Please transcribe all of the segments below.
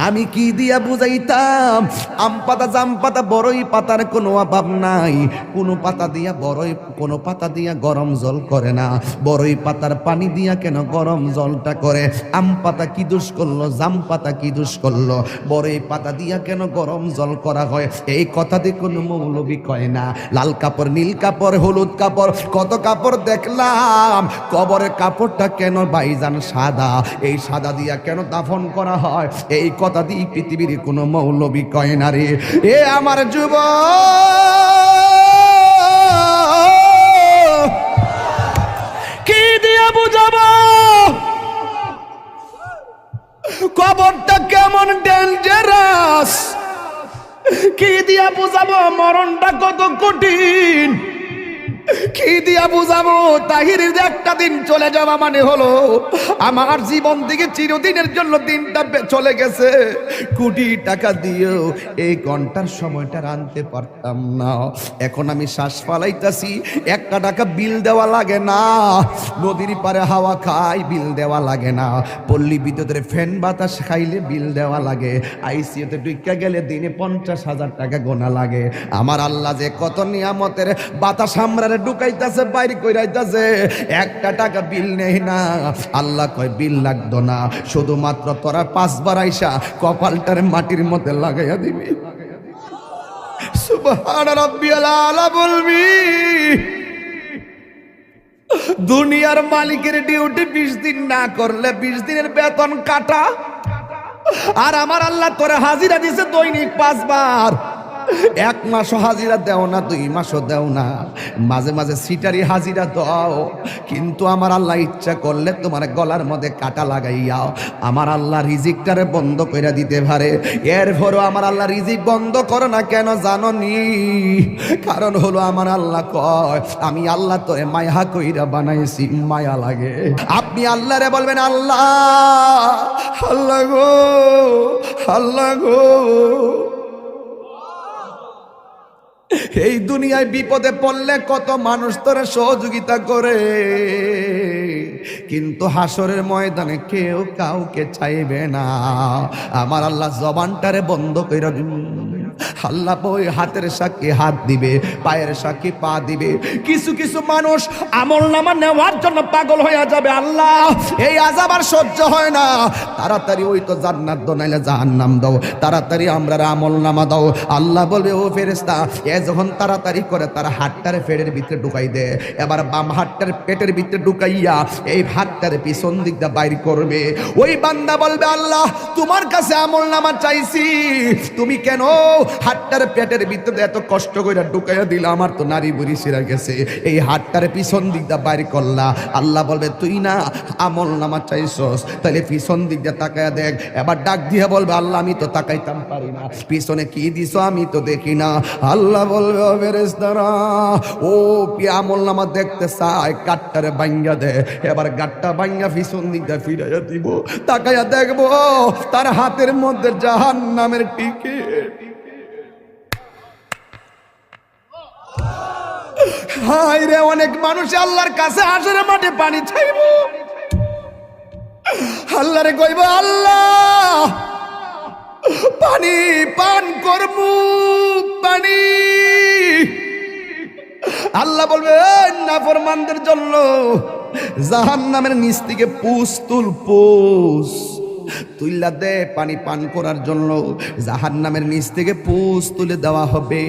আমি কি দিয়া বুঝাইতাম? আম পাতা, জাম পাতা, বড়ই পাতার কোনো অভাব নাই। কোনো পাতা দিয়া কোনো পাতা দিয়া গরম জল করে না, বড়ই পাতার পানি দিয়া কেন গরম জলটা করে? আম পাতা কি দোষ করলো, জাম পাতা কি দোষ করলো, বড়ই পাতা দিয়া কেন গরম জল করা হয়? এই কথা দিয়ে কোনো মৌলবি কয় না। লাল কাপড়, নীল কাপড়, হলুদ কাপড়, কত কাপড় দেখলাম। কবরের কাপড়টা কেন ভাইজান সাদা? এই সাদা দিয়া কেন দাফন করা হয়? এই কথা দিয়ে পৃথিবীর কোনো মৌলবি কয় না রে। এ আমার যুবক, কি দিয়া বুঝাবো কবরটা কেমন ডেঞ্জারাস? কি দিয়া বুঝাবো মরণটা কত কঠিন? কি দিয়া বুঝাবো তাহিরের একটা দিন চলে যাওয়া মানে হলো আমার জীবন থেকে চিরদিনের জন্য দিনটা চলে গেছে। কোটি টাকা দিয়েও এই ঘন্টার সময়টা আনতে পারতাম না। এখন আমি শ্বাস ফালাইতাছি, একটা টাকা বিল দেওয়া লাগে না। নদীর পারে হাওয়া খাই, বিল দেওয়া লাগে না। পল্লী বিদ্যুতের ফ্যান বাতাস খাইলে বিল দেওয়া লাগে। আইসিইউতে ঢুকা গেলে দিনে 50,000 টাকা গোনা লাগে। আমার আল্লাহ যে কত নিয়ামতের বাতাস আমরা ঢুকাইতেছে, বাইরে কইরাইতেছে, একটা টাকা বিল নেই না। আল্লাহ কয় বিল লাগতো না, শুধুমাত্র তোরা 5 বার আইসা কপালটার মাটির মধ্যে লাগাইয়া দিবি। সুবহান রাব্বিয়াল আলা বলবি। দুনিয়ার মালিকের ডিউটি 20 দিন না করলে 20 দিনের বেতন কাটা। আর আমার আল্লাহ তোরে হাজিরা দিছে দৈনিক 5 বার। 1 মাসও হাজিরা দেও না, 2 মাসও দেও না, মাঝে মাঝে সিটারি হাজিরা দাও। কিন্তু আমার আল্লাহ ইচ্ছা করলে তোমার গলার মধ্যে কাটা লাগাইয়া আমার আল্লাহ রিজিকটারে বন্ধ করে দিতে পারে। এরপরও আমার আল্লাহ রিজিক বন্ধ করে না কেন জানো নি? কারণ হলো আমার আল্লাহ কয় আমি আল্লাহ তোরে মায়া কইরা বানাইছি, মায়া লাগে। আপনি আল্লাহরে বলবেন আল্লাহ, আল্লাহ গো, আল্লাহ গো। এই দুনিয়ায় বিপদে পড়লে কত মানুষ তোরে সহযোগিতা করে, কিন্তু হাসরের ময়দানে কেউ কাউকে চাইবে না। আমার আল্লাহ জবানটারে বন্ধ কইরা আল্লাহ ওই হাতের সাক্ষী হাত দিবে, পায়ের সাক্ষী পা দিবে। কিছু কিছু মানুষ আমল নামা নেওয়ার জন্য পাগল হয়ে যাবে। আল্লাহ এই আযাব আর সহ্য হয় না, তাড়াতাড়ি ওই তো জান্নাত দাও নাইলে জাহান্নাম দাও, তাড়াতাড়ি আমরা আমল নামা দাও। আল্লাহ বলবে ও ফেরেশতা, এ যখন তাড়াতাড়ি করে তার হাতটারে পেটের ভিতরে ঢুকাই দে। এবার বাম হাতটার পেটের ভিতরে ঢুকাইয়া এই হাতটারে পিছন দিক দিয়ে বাইর করবে। ওই বান্দা বলবে আল্লাহ তোমার কাছে আমল নামা চাইছি, তুমি কেন হাতটার পেটের ভিতরে এত কষ্ট করে ঢুকাইয়া দিলা? আমার তো নারী বুড়ি সিরা গেছে, এই হাতটারে পিছন দিক দিয়ে বাইর করলা। আল্লাহ বলবে তুই না আমল নামা চাইছস, তাহলে পিছন দিক দিয়ে তাকায়া দেখ। এবার ডাক দিয়ে বলবে আল্লাহ আমি তো তাকাইতাম পারি না, পিছনে কি দিছো আমি তো দেখি না। আল্লাহ বলবে ও ফেরেশতারা, ও কি আমল নামা দেখতে চায়, গাটটারে ভাঙ্গা দে। এবার গাটটা ভাঙ্গা পিছন দিক দিয়ে ফিরাইয়া দিব, তাকায়া দেখবো তার হাতের মধ্যে জাহান্নামের টিকিট। হায় রে, অনেক মানুষ আল্লাহর কাছে হাসরের মাঠে পানি চাইব। আল্লাহরে কইব আল্লাহ পানি পান করমু, পানি। আল্লাহ বলবে নাফরমানদের জন্য জাহান্নামের নিচ থেকে পুষ তুল, পুষ তুইলা দে পানি পান করার জন্য। জাহান্নামের নিচ থেকে পুষ তুলে দেওয়া হবে,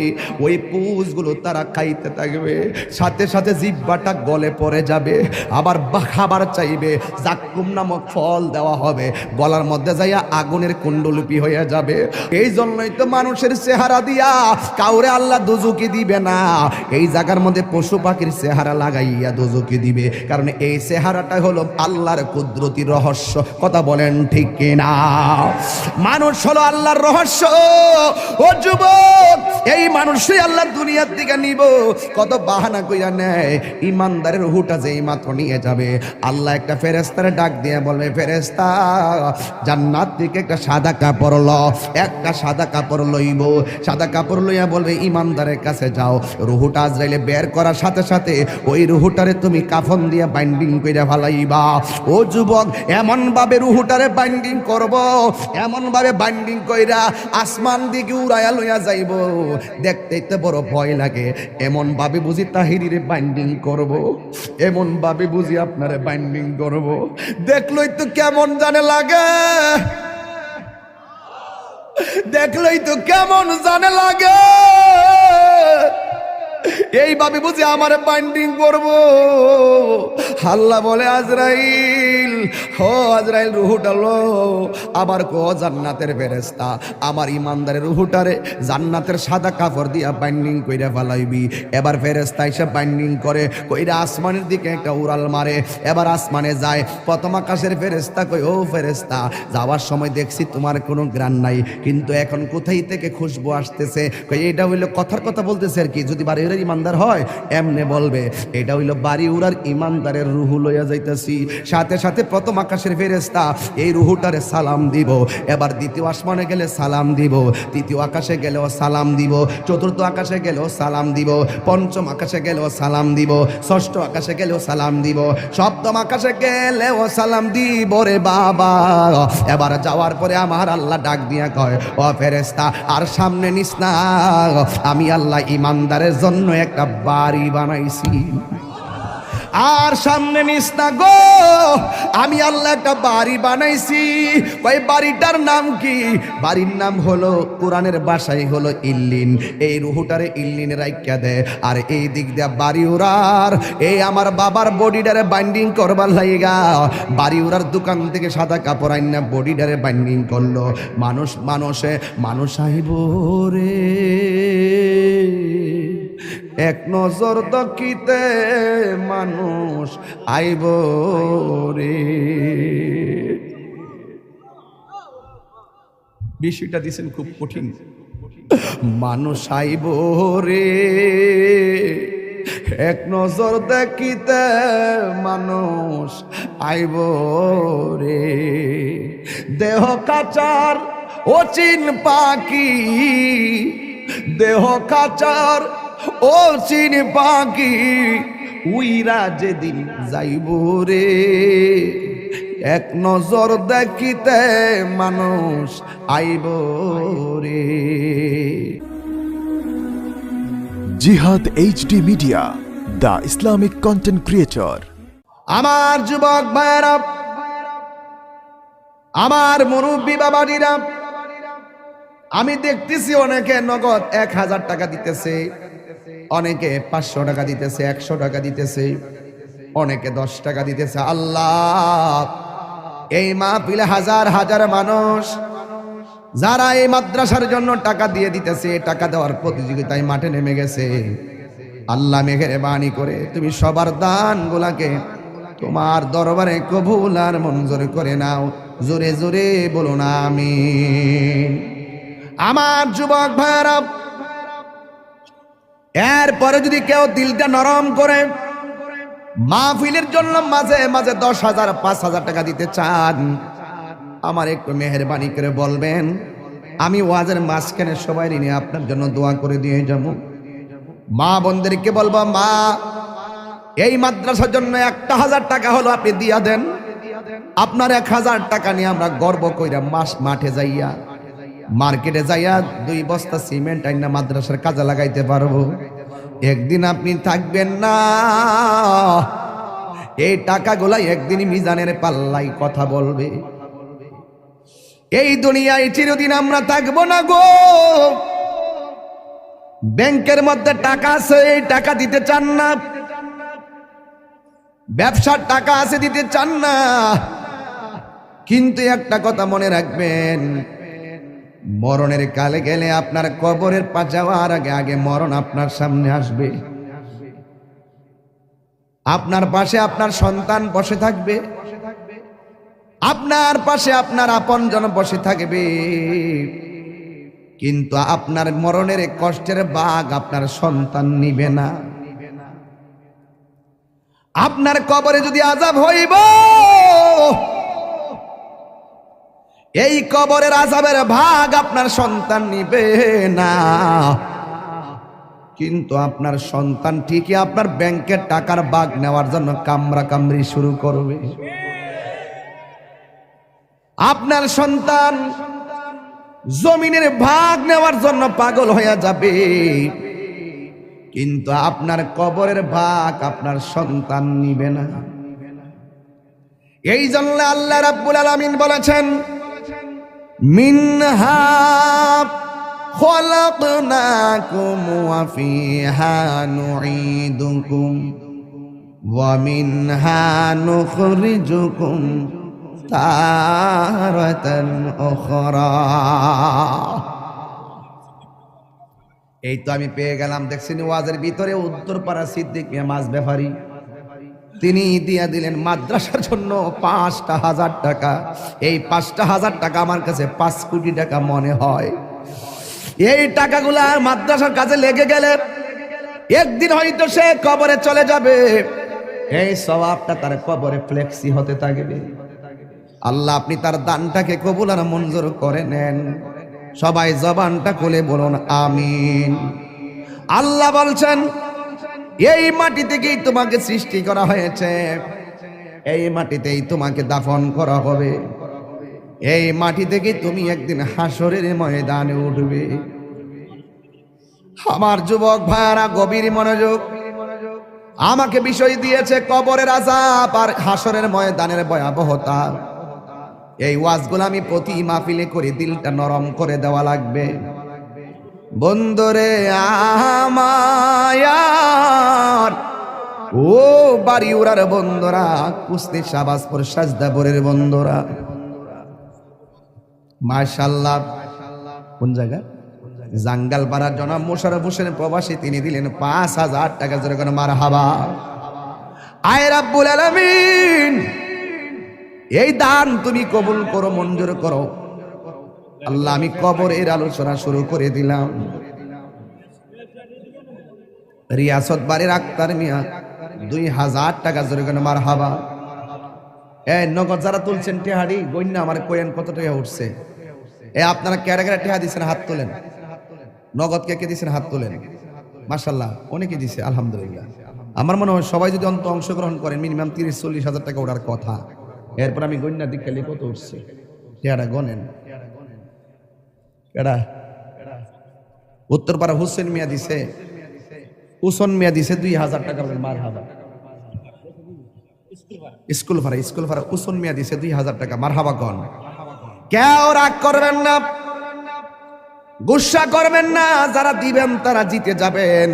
ওই পুষগুলো তারা খাইতে থাকবে, সাথে সাথে জিহ্বাটা গলে পড়ে যাবে। আবার খাবার চাইবে, জাক্কুম নামক ফল দেওয়া হবে, গলার মধ্যে যাইয়া আগুনের কুণ্ডলিপি হয়ে যাবে। এই জন্যই তো মানুষের চেহারা দিয়া কাউরে আল্লাহ দোজখে দিবে না, এই জায়গার মধ্যে পশু পাখির চেহারা লাগাইয়া দোজখে দিবে। কারণ এই চেহারাটা হলো আল্লাহর কুদরতি রহস্য। কথা বলেন ঠিক কিনা? মানুষ হলো আল্লাহর রহস্য। ও যুবক, এই মানুষই আল্লাহ দুনিয়ার দিকে নিব, কত বাহানা কইরা নেয়। ইমানদারের রূহটা যেই মাত্র নিয়ে যাবে, আল্লাহ একটা ফেরেশতারে ডাক দিয়ে বলবে ফেরেশতা জান্নাত থেকে একটা সাদা কাপড় ল। একটা সাদা কাপড় লইব, সাদা কাপড় লইয়া বলবে ইমানদারের কাছে যাও। রূহটা আজরাইলে বের করার সাথে সাথে ওই রূহটারে তুমি কাফন দিয়ে বাইন্ডিং কইরা ফেলাইবা। ও যুবক, এমন ভাবে রূহটারে বাইন্ডিং বাইন্ডিং করব, এমন ভাবে বাইন্ডিং কইরা আসমান দিকে উড়াইয়া লইয়া যাইব, দেখতেই তো বড় ভয় লাগে। এমন ভাবে বুঝি তাহিরিরে বাইন্ডিং করব, এমন ভাবে বুঝি আপনারে বাইন্ডিং করব, দেখলই তো কেমন জানে লাগে, দেখলেই তো কেমন জানে লাগে। এইভাবে বুঝি আমার বাইন্ডিং করব। আল্লাহ বলে আজরাইল, হো আজরাইল রুহুটা লো। আবার কো জান্নাতের ফেরেশতা আমার ইমানদারের রুহুটারে জান্নাতের সাদা কাপড় দিয়া বাইন্ডিং কইরা ফেলাইবি। এবার ফেরেশতা এসে বাইন্ডিং করে কইরা আসমানের দিকে একটা উড়াল মারে। এবার আসমানে যায়, প্রথম আকাশের ফেরেশতা কই, ও ফেরেশতা যাওয়ার সময় দেখছি তোমার কোনো গ্রান নাই, কিন্তু এখন কোথায় থেকে খুশবু আসতেছে? কই এটা হইলো কথার কথা বলতেছে আর কি, যদি বাড়ি উড়ার ইমানদার হয় এমনে বলবে এটা হইলো বাড়ি উড়ার ইমানদারের রুহু লইয়া যাইতেছি। সাথে সাথে প্রথম আকাশের ফেরেশতা এই রুহুটারে সালাম দিব। এবার দ্বিতীয় আসমানে গেলে সালাম দিব, তৃতীয় আকাশে গেলেও সালাম দিব, চতুর্থ আকাশে গেলেও সালাম দিব, পঞ্চম আকাশে গেলেও সালাম দিব, ষষ্ঠ আকাশে গেলেও সালাম দিব, সপ্তম আকাশে গেলেও সালাম দিব রে বাবা। এবার যাওয়ার পরে আমার আল্লাহ ডাক দিয়া কয়, ও ফেরেশতা আর সামনে নিস না, আমি আল্লাহ ইমানদারের জন্য একটা বাড়ি বানাইছি। আর সামনে নিস না গো, আমি আল্লাহ একটা বাড়ি বানাইছি। ওই বাড়িটার নাম কি? বাড়ির নাম হলো কোরআনের ভাষায় হলো ইল্লিন। এই রুহুটারে ইল্লিনে রাইখা দে। আর এই দিক দিয়া বাড়ি উড়ার এই আমার বাবার বডিটারে বাইন্ডিং করবার লাইগা বাড়ি উড়ার দোকান থেকে সাদা কাপড় আইনা বডিটারে বাইন্ডিং করলো। মানুষ আইব রে এক নজর দকিতে, মানুষ আইব রে। বিষয়টা দিছেন খুব কঠিন। মানুষ আইব রে এক নজর দেখিতে, মানুষ আইব রে। দেহ কাচার অচিন পাখি, দেহ কাচার ও চিনি পাখি, উইরা যেদিন যাইব রে এক নজর দেখিতে, মানুষ আইব রে। জিহাদ HD media, the Islamic content creator. আমার যুবক ভাইয়েরা, আমার মুরব্বী বাবাজিরা, আমি দেখতেছি অনেকে নগদ 1000 টাকা দিতেছে, অনেকে 500 টাকা দিতেছে, 100 টাকা দিতেছে, অনেকে 10 টাকা দিতেছে। আল্লাহ, এই মাহফিলে হাজার হাজার মানুষ যারা এই মাদ্রাসার জন্য টাকা দিয়ে দিতেছে, টাকা দেওয়ার প্রতিযোগিতায় মাঠে নেমে গেছে, আল্লাহ মেহেরবানি করে তুমি সবার দান গুলাকে তোমার দরবারে কবুল আর মঞ্জুর করে নাও। জোরে জোরে বলুন আমিন। আমার যুবক ভাইরা, এরপরে যদি কেউ দিলটা নরম করে মাহফিলের জন্য মাঝে মাঝে 10,000 5,000 টাকা দিতে চান, আমার একটু মেহেরবানি করে বলবেন, আমি ওয়াজের মাঝখানে সবাই নিয়ে আপনার জন্য দোয়া করে দিয়ে যাব। মা বোনদেরকে বলবো, মা এই মাদ্রাসার জন্য 1,000 টাকা হলো আপনি দিয়া দেন। আপনার 1,000 টাকা নিয়ে আমরা গর্ব কইরা মাঠে যাইয়া মার্কেটে যাইয়া 2 বস্তা সিমেন্ট আইনা মাদ্রাসার কাজে লাগাইতে পারবো। একদিন আপনি থাকবেন না, এই টাকাগুলা একদিন মিজানের পাল্লাই কথা বলবে। এই দুনিয়ায় চিরদিন আমরা থাকবো না গো। ব্যাংকের মধ্যে টাকা আছে, এই টাকা দিতে চান না, ব্যবসার টাকা আছে দিতে চান না, কিন্তু একটা কথা মনে রাখবেন, মরণের কালে গেলে আপনার কবরের পা যাওয়ার আগে আগে মরণ আপনার সামনে আসবে। আপনার পাশে আপনার সন্তান বসে থাকবে, আপনার পাশে আপনার আপনজন বসে থাকবে, কিন্তু আপনার মরণের কষ্টের ভাগ আপনার সন্তান নিবে না। আপনার কবরে যদি আযাব হইব, এই কবরের আযাবের ভাগ আপনার সন্তান নিবে না, কিন্তু আপনার সন্তান ঠিকই আপনার ব্যাংকের টাকার ভাগ নেওয়ার জন্য কামড়া কামড়ি শুরু করবে। আপনার সন্তান জমিনের ভাগ নেওয়ার জন্য পাগল হয়ে যাবে, কিন্তু আপনার কবরের ভাগ আপনার সন্তান নিবে না। এই জন্য আল্লাহ রাব্বুল আলামিন বলেছেন, মিনহা খলাকনাকুম ওয়া ফিহা নুঈদুকুম ওয়া মিনহা নুখরিজুকুম তারাতান উখরা। এই তো আমি পেয়ে গেলাম, দেখছেন ওয়াজের ভিতরে উত্তরপাড়া সিদ্দিক মিয়া মাছ ব্যাপারী, তিনি দিয়া দিলেন মাদ্রাসার জন্য ৫,০০০ টাকা। এই ৫,০০০ টাকা আমার কাছে ৫ কোটি টাকা মনে হয়। এই টাকাগুলা মাদ্রাসার কাছে লেগে গেলে একদিন হয়তো সে কবরে চলে যাবে, এই সওয়াবটা তার কবরে ফ্লেক্সি হতে থাকবে। আল্লাহ আপনি তার দানটাকে কবুল আর মঞ্জুর করে নেন। সবাই জবানটা খুলে বলুন আমিন। আল্লাহ বলছেন, এই মাটি থেকেই তোমাকে সৃষ্টি করা হয়েছে, এই মাটিতেই তোমাকে দাফন করা হবে, এই মাটি থেকে তুমি একদিন হাসরের ময়দানে উঠবে। আমার যুবক ভাইরা গভীর মনোযোগ, আমাকে বিষয় দিয়েছে কবরের আযাব আর হাসরের ময়দানের ভয়াবহতা। এই ওয়াজগুলো আমি প্রতি মাহফিলে করে দিলটা নরম করে দেওয়া লাগবে। বন্ধুরে আমার, ও বাড়ি উড়ার বন্ধুরা, কুস্তি শাহবাজপুর সাজদাপুরের বন্ধুরা, মাশাআল্লাহ। কোন জায়গা? জাঙ্গালপাড়ার জনাব মোশাররফ হোসেন প্রবাসী, তিনি দিলেন ৫,০০০ টাকা। জোরে করে মারহাবা। আয় রাব্বুল আলামিন, এই দান তুমি কবুল করো, মঞ্জুর করো। আল্লাহ আমি কবরের আলোচনা শুরু করে দিলাম। রিয়াসত বাড়ির আক্তার মিয়া ২,০০০ টাকা। জোরে করে মারহাবা। এই নগদ যারা তুলছেন টেহাড়ি গইন্না আমার কোয়েন কত টাকা উঠছে? আপনারা কেড়ে কেড়ে টেহা দিচ্ছেন, হাত তোলেন। নগদ কে কে দিচ্ছেন, হাত তোলেন। মাশাআল্লাহ, অনেকে দিছে, আলহামদুলিল্লাহ। আমার মনে হয় সবাই যদি অংশগ্রহণ করেন মিনিমাম ৩০-৪০ হাজার টাকা ওঠার কথা। এরপর আমি গইন্না দিক খেলে কত উঠছে টেহাটা গনেন। কেডা? উত্তরপাড়া হুসেন মিয়া দিছে, উসন মিয়া দিছে ২,০০০ টাকা। মারহাবা। স্কুল ভাড়া উসন মিয়া দিছে ২,০০০ টাকা। মারহাবা গন। কেউ রাগ করবেন না, গুসা করবেন না। যারা দিবেন তারা জিতে যাবেন,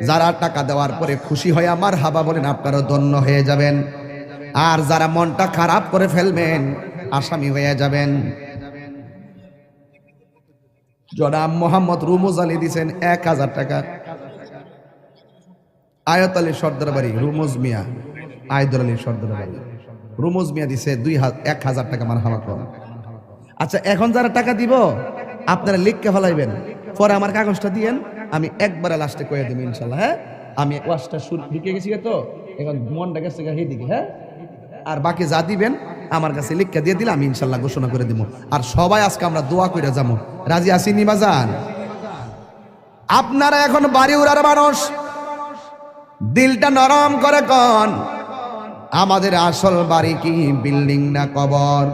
যারা টাকা দেওয়ার পরে খুশি হয়ে মারহাবা বলেন আপনারা ধন্য হয়ে যাবেন। আর যারা মনটা খারাপ করে ফেলবেন আসামি হয়ে যাবেন। জনাব মোহাম্মদ রুমুজ আলী দিছেন ১,০০০ টাকা। আয়ত আলী সর্দার বাড়ি, রুমুজ মিয়া, আয়দুল আলী সর্দার বাড়ি, রুমুজ মিয়া দিছে ১,০০০ টাকা। মারহাবা কর। আচ্ছা, এখন যারা টাকা দিব আপনারা লিখকে ফেলাইবেন, পরে আমার কাগজটা দিয়েন, আমি একবারে লাস্টে কয়ে দেব ইনশাল্লাহ। হ্যাঁ, আমি ওয়াজটা শুরু ঢুকে গেছি তো, এখন মনটা গেছে দিকে। হ্যাঁ, আর বাকি যা দিবেন আমার কাছে লিখকে দিয়ে দিলে আমি ইনশাল্লাহ ঘোষণা করে দিব। আর সবাই আজকে আমরা দোয়া করে যাবো। রাজি আছি নিমাজান? আপনারা এখন বাড়ি উড়ার মানুষ, দিলটা নরম করে কন, আমাদের আসল বাড়ি কি বিল্ডিং না কবর?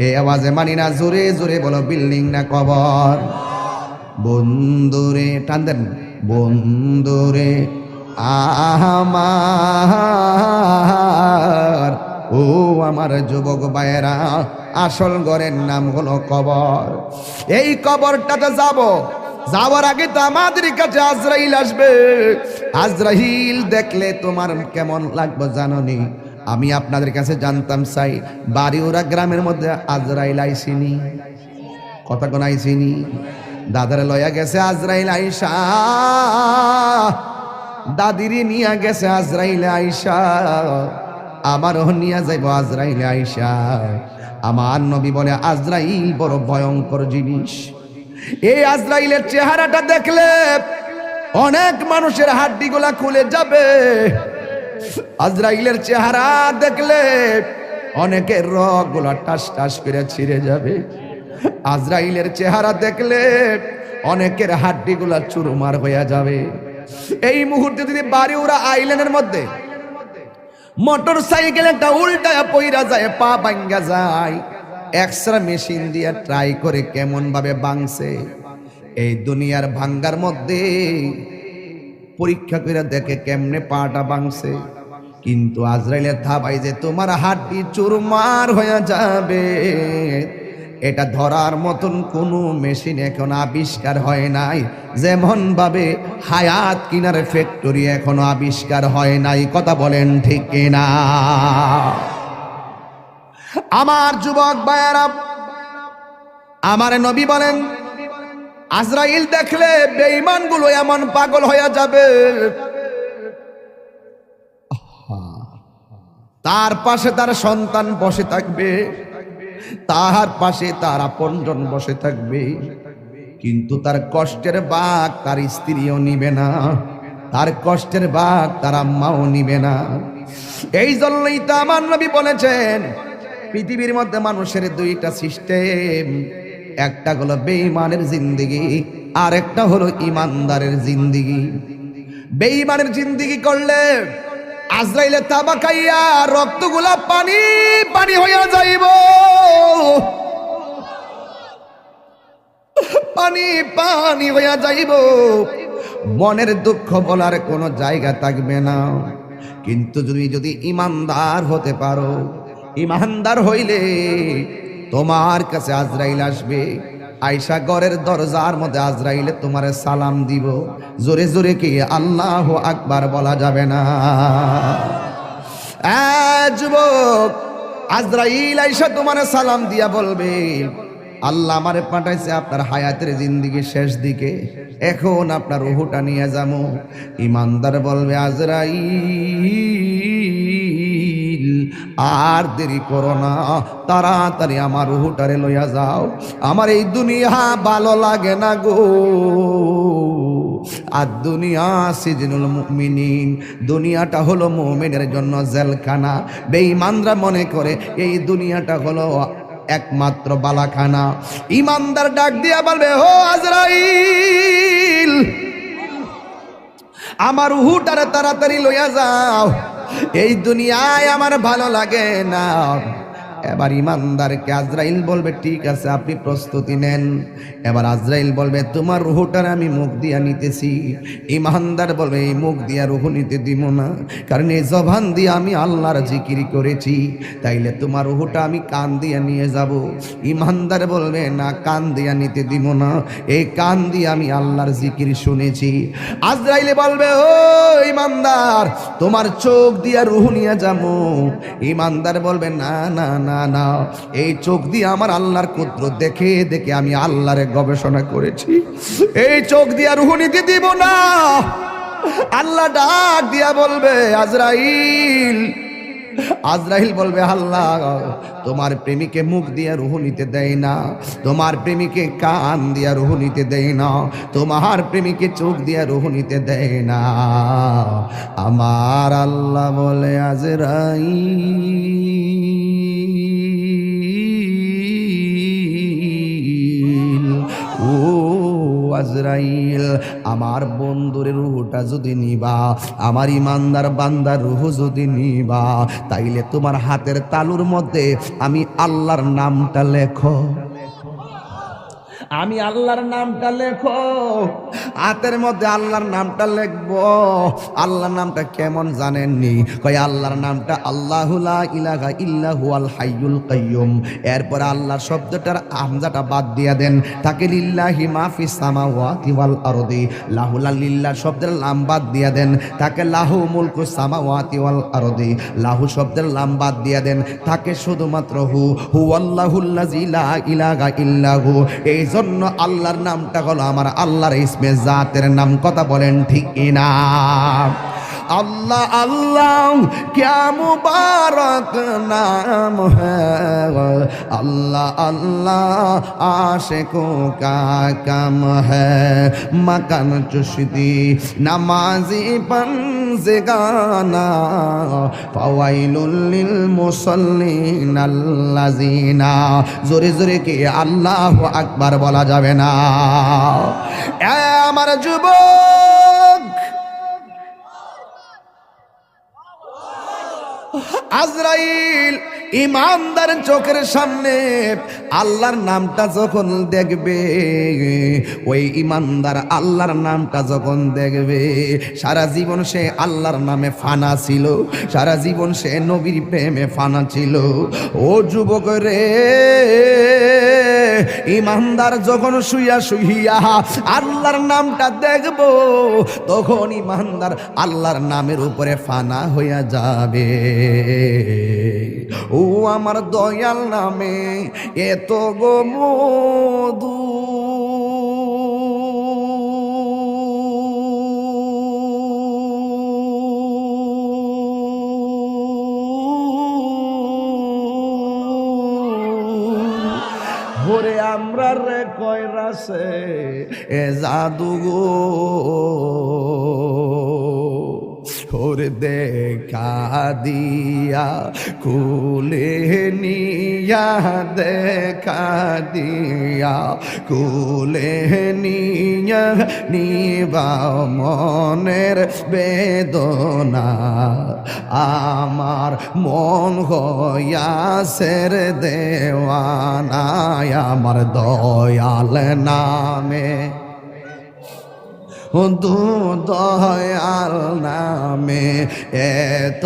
এই আওয়াজে মানি না, জোরে জোরে বলো, বিল্ডিং না কবর? বন্ধুরে টান দেন, বন্ধুরে আমার, ও আমার যুবক ভাইয়েরা, আসল ঘরের নাম হলো কবর। এই কবরটাতে যাওয়ার আগে তো আমাদের কাছে আজরাইল আসবে। আজরাইল দেখলে তোমার কেমন লাগবে জানোনি? আমি আপনাদের কাছে জানতাম চাই, বাড়িওরা গ্রামের মধ্যে আজরাইল আইসিনি? কথা কোন আইসিনি? দাদারে লয়া গেছে আজরাইল আইসা, দাদিরে নিয়া গেছে আজরাইল আইসা, আমারও নিয়া যাইব আজরাইল আইসা। আমার নবী বলে আজরাইল বড় ভয়ঙ্কর জিনিস। এই আজরাইলের চেহারাটা দেখলে অনেক মানুষের হাড্ডিগুলা খুলে যাবে। আজরাইলের চেহারা দেখলে অনেকের রগগুলা টাস টাস করে ছিঁড়ে যাবে। আজরাইলের চেহারা দেখলে অনেকের হাড্ডিগুলা চুরমার হয়ে যাবে। এই মুহূর্তে যদি বাড়িউড়া আইল্যান্ডের মধ্যে মোটর সাইকেল একটা উল্টায় পইরা যায়, পা ভাঙ্গা যায়, এক্সরা মেশিন দিয়ে ট্রাই করে কেমন ভাবে ভাঙছে, এই দুনিয়ার ভাঙ্গার মধ্যে পরীক্ষা করে দেখে কেমনে পাটা ভাঙছে। কিন্তু আজরাইলের থাবাই যে তোমার হাড্ডি চুরমার হয়ে যাবে, এটা ধরার মতন কোনো মেশিন এখন আবিষ্কার হয় নাই। যেমন ভাবে হায়াত কিনার ফ্যাক্টরি এখনো আবিষ্কার হয় নাই। কথা বলেন ঠিক কিনা? আমার যুবক ভাইয়েরা, আমার নবী বলেন আজরাইল দেখলে বেঈমানগুলো এমন পাগল হয়ে যাবে, তার পাশে তার সন্তান বসে থাকবে, তার পাশে তার আপনজন বসে থাকবে, কিন্তু তার কষ্টের ভাগ তার স্ত্রীও নিবে না, তার কষ্টের ভাগ তার আম্মাও নিবে না। এই জন্যই তো আমার নবী বলেছেন পৃথিবীর মধ্যে মানুষের দুইটা সিস্টেম, একটা হলো বেঈমানের জিন্দেগি, আর একটা হলো ইমানদারের জিন্দেগি। বেঈমানের জিন্দেগি করলে আজরাইলে তাবা খাইয়া রক্তগুলা পানি পানি হইয়া যাইব, পানি পানি হইয়া যাইব, মনের দুঃখ বলার কোনো জায়গা থাকবে না। কিন্তু যদি ইমানদার হতে পারো, ইমানদার হইলে তোমার কাছে আজরাইল আসবে, আয়সা ঘরের দরজার মধ্যে আজরাইলে তোমার সালাম দিব, জোরে জোরে কি আল্লাহু আকবার বলা যাবে না? যুবক, আজরাইল আয়সা তোমার সালাম দিয়া বলবে আল্লাহ আমারে পাঠাইছে আপনার হায়াতের জিন্দেগি শেষ দিকে, এখন আপনার রুহটা নিয়ে যাবো। ইমানদার বলবে আজরাইল আর দেরি করো না, তাড়াতাড়ি আমার রুহটারে লইয়া যাও, আমার এই দুনিয়া ভালো লাগে না গো। আর দুনিয়া সিজনুল মুমিনিন, দুনিয়াটা হলো মুমিনের জন্য জেলখানা। বেঈমানরা মনে করে এই দুনিয়াটা হলো একমাত্র বালাখানা। ইমানদার ডাক দিয়া বলবে ও আজরাইল, আমার রুহটারে তাড়াতাড়ি লইয়া যাও, এই দুনিয়ায় আমার ভালো লাগে না। এবার ইমানদারকে আজরাইল বলবে ঠিক আছে আপনি প্রস্তুতি নেন। এবার আজরাইল বলবে তোমার রুহটার আমি মুখ দিয়া নিতেছি। ইমানদার বলবে এই মুখ দিয়া রুহ নিতে দিব না, কারণ এই জবান দিয়ে আমি আল্লাহর জিকির করেছি, তাইলে তোমার রুহটা আমি কান দিয়া নিয়ে যাব। ইমানদার বলবে না, কান দিয়া নিতে দিব না, এই কান দিয়ে আমি আল্লাহর জিকির শুনেছি। আজরাইলে বলবে ও ইমানদার তোমার চোখ দিয়া রুহ নিয়ে যাবো। ইমানদার বলবে না না না না, এই চোখ দিয়ে আমার আল্লাহর কুদরত দেখে দেখে আমি আল্লাহরে গবেষণা করেছি, এই চোখ দিয়া রুহ নিতে দিব না। আল্লাহ ডাক দিয়া বলবে আজরাইল, আজরাইল বলবে আল্লাহ তোমার প্রেমিকে মুখ দিয়া রুহ নিতে দেয় না, তোমার প্রেমিকে কান দিয়া রুহ নিতে দেয় না, তোমার প্রেমিকে চোখ দিয়া রুহ নিতে দেয় না। আমার আল্লাহ বলে আজরাইল, ও আজরাইল আমার বন্ধুর রুহটা যদি নিবা, আমার ইমানদার বান্দার রুহ যদি নিবা, তাইলে তোমার হাতের তালুর মধ্যে আমি আল্লাহর নামটা লেখো, আমি আল্লাহর নামটা লেখো। হাতের মধ্যে আল্লাহর নামটা লিখবো। আল্লাহর নামটা কেমন জানেননি? কয় আল্লাহর নামটা আল্লাহু লা ইলাহা ইল্লা হুয়াল হাইয়ুল কাইয়ুম। এরপর আল্লাহর শব্দটার হামজাটা বাদ দিয়ে দেন, তাকে লিল্লাহি মা ফিস সামাওয়াতি ওয়াল আরদি, লাহু লিল্লাহ শব্দের লাম বাদ দিয়ে দেন, তাকে লাহু মুলকুস সামাওয়াতি ওয়াল আরদি, লাহু শব্দের লাম বাদ দিয়ে দেন, তাকে শুধুমাত্র হুয়াল্লাহুল্লাযী লা ইলাহা ইল্লা হু। এই জন্য আল্লাহর নামটা হলো আমার আল্লাহর ইসমে জাতের নাম। কথা বলেন ঠিক না? अल्लाह अल्लाह क्या मुबारक नाम है, अल्लाह अल्लाह आशिकों का काम है। मकान चुश्ती नमाजी पंज़गाना फवाइलुल लिल मुसल्लिन अल्लज़ीना। जोरे जोरे के अल्लाहु আকবার বলা যাবে না। আমার যুবক, আজরাইল ইমানদার চোখের সামনে আল্লাহর নামটা যখন দেখবে, ওই ইমানদার আল্লাহর নামটা যখন দেখবে, সারা জীবন সে আল্লাহর নামে ফানা ছিল, সারা জীবন সে নবীর প্রেমে ফানা ছিল। ও যুবক রে, ইমানদার যখন শুইয়া শুইয়া আল্লাহর নামটা দেখব, তখন ইমানদার আল্লাহর নামের উপরে ফানা হইয়া যাবে। ও আমার দয়াল নামে এত গো মধু, ভোরে আমরা রে কয়রাছে এ জাদু গো, ওরে দেখা দিয়া কুলে নিয়া, দেখা দিয়া কুলে নিয়া, নিবা মনের বেদনা, আমার মন হইয়াছে রে দেওয়ানা, আমার দয়াল নামে দয়াল নামে এত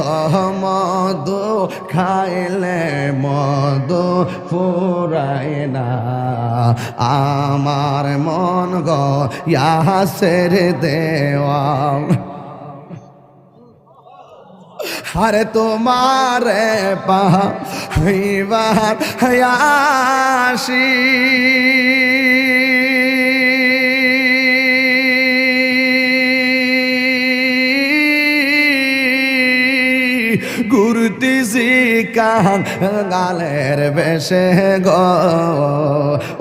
মধু, খাইলে মধু ফুরায় না, আমার মন গয়াসের দেওয়া। আরে তোমারে পাইবার হায়াসি, ঘুরতেছি কাঙালের বেশে গো,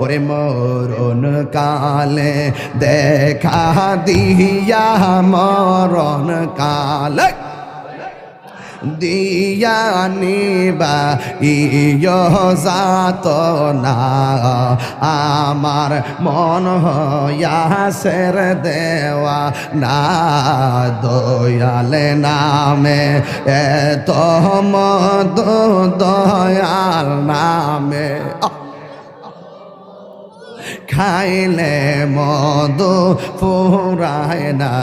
ওরে মরণ কালে দেখা দিয়া, মরণ কালে দিয়া নিবা ইয় যাত না, আমার মন হইয়াছের দেওয়া না, দয়ালে নামে এত মধু, দয়াল নামে খাইলে মধু ফুরায় না,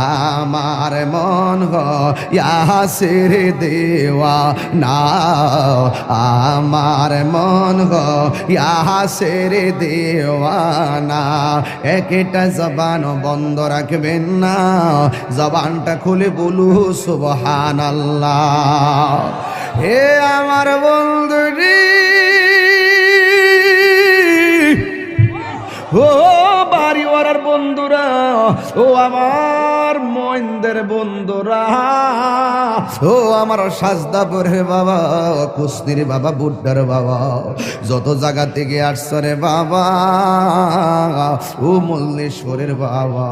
আমার মন গয়াসের দেওয়া না, আমার মন গয়াসের দেওয়া না। একটা জবান বন্ধ রাখবেন না, জবানটা খুলে বলু সুবহানাল্লাহ। হে আমার বন্ধুরি, ও বাড়িওয়ালার বন্ধুরা, ও আমার মইনদের বন্ধুরা, ও আমার সাজদাপুরের বাবা, কুস্তির বাবা, বুড্ডার বাবা, যত জায়গা থেকে আসছে রে বাবা, ও মল্লেশ্বরের বাবা,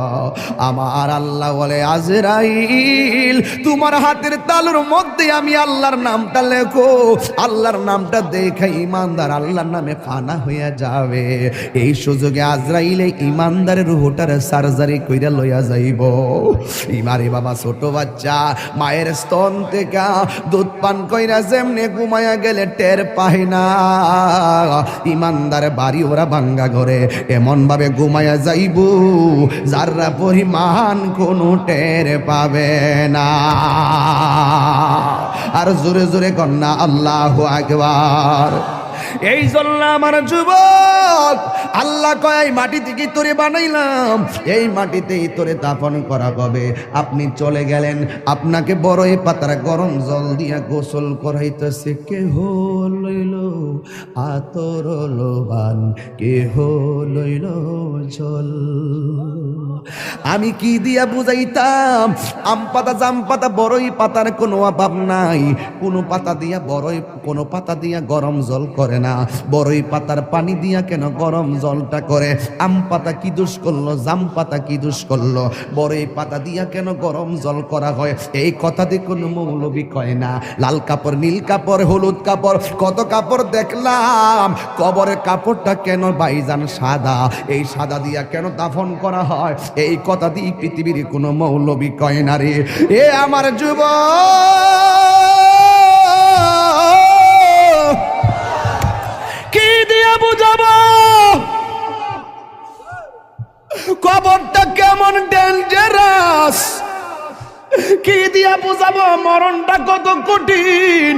আমার আল্লাহ বলে আজরাইল তোমার হাতের তালুর মধ্যে আমি আল্লাহর নামটা লেখো, আল্লাহর নামটা দেখে ইমানদার আল্লাহর নামে ফানা হইয়া যাবে। এই সুযোগে আজরাইলে ইমানদারের রুহটার সার্জারি কইরা লইয়া যাইব। ইমারে বাবা ছোট বাচ্চা মায়ের স্তন থেকে দুধ পান কইরা যেমনে ঘুমায়া গেলে টের পায় না, ইমানদার বাড়ি ওরা ভাঙ্গা ঘরে এমন ভাবে ঘুমায়া যাইব যারা পরিমাণ কোনো টের পাবে না। আর জোরে জোরে কন্যা আল্লাহু আকবার। এই জন্য আমার যুবক আল্লাহ কয় মাটি থেকে তোরে বানাইলাম, এই মাটিতেই তোরে দাফন করা হবে। আপনি চলে গেলেন, আপনাকে বড়ই পাতার গরম জল দিয়া গোসল করাইতেছে। কেহ লইল আতর লোবান, কেহ লইল জল। আমি কি দিয়া বুঝাইতাম? আম পাতা, জাম পাতা, বড়ই পাতার কোনো অভাব নাই। কোনো পাতা দিয়া বড়ই, কোনো পাতা দিয়া গরম জল করে না। বড়ই পাতার পানি দিয়া কেন গরম জলটা করে? আম পাতা কি দোষ করলো? জাম পাতা কি দোষ করলো? বড়ই পাতা দিয়া কেন গরম জল করা হয়? এই কথা দিয়ে কোনো মৌলবি কয় না। লাল কাপড়, নীল কাপড়, হলুদ কাপড়, কত কাপড় দেখলাম। কবরের কাপড়টা কেন ভাইজান সাদা? এই সাদা দিয়া কেন দাফন করা হয়? এই কথা দিয়ে পৃথিবীর কোনো মৌলবি কয় না রে। এ আমার যুবক, কবরটা কেমন ডেঞ্জারাস, কি দিয়া বুঝাবো মরণটা কত কঠিন,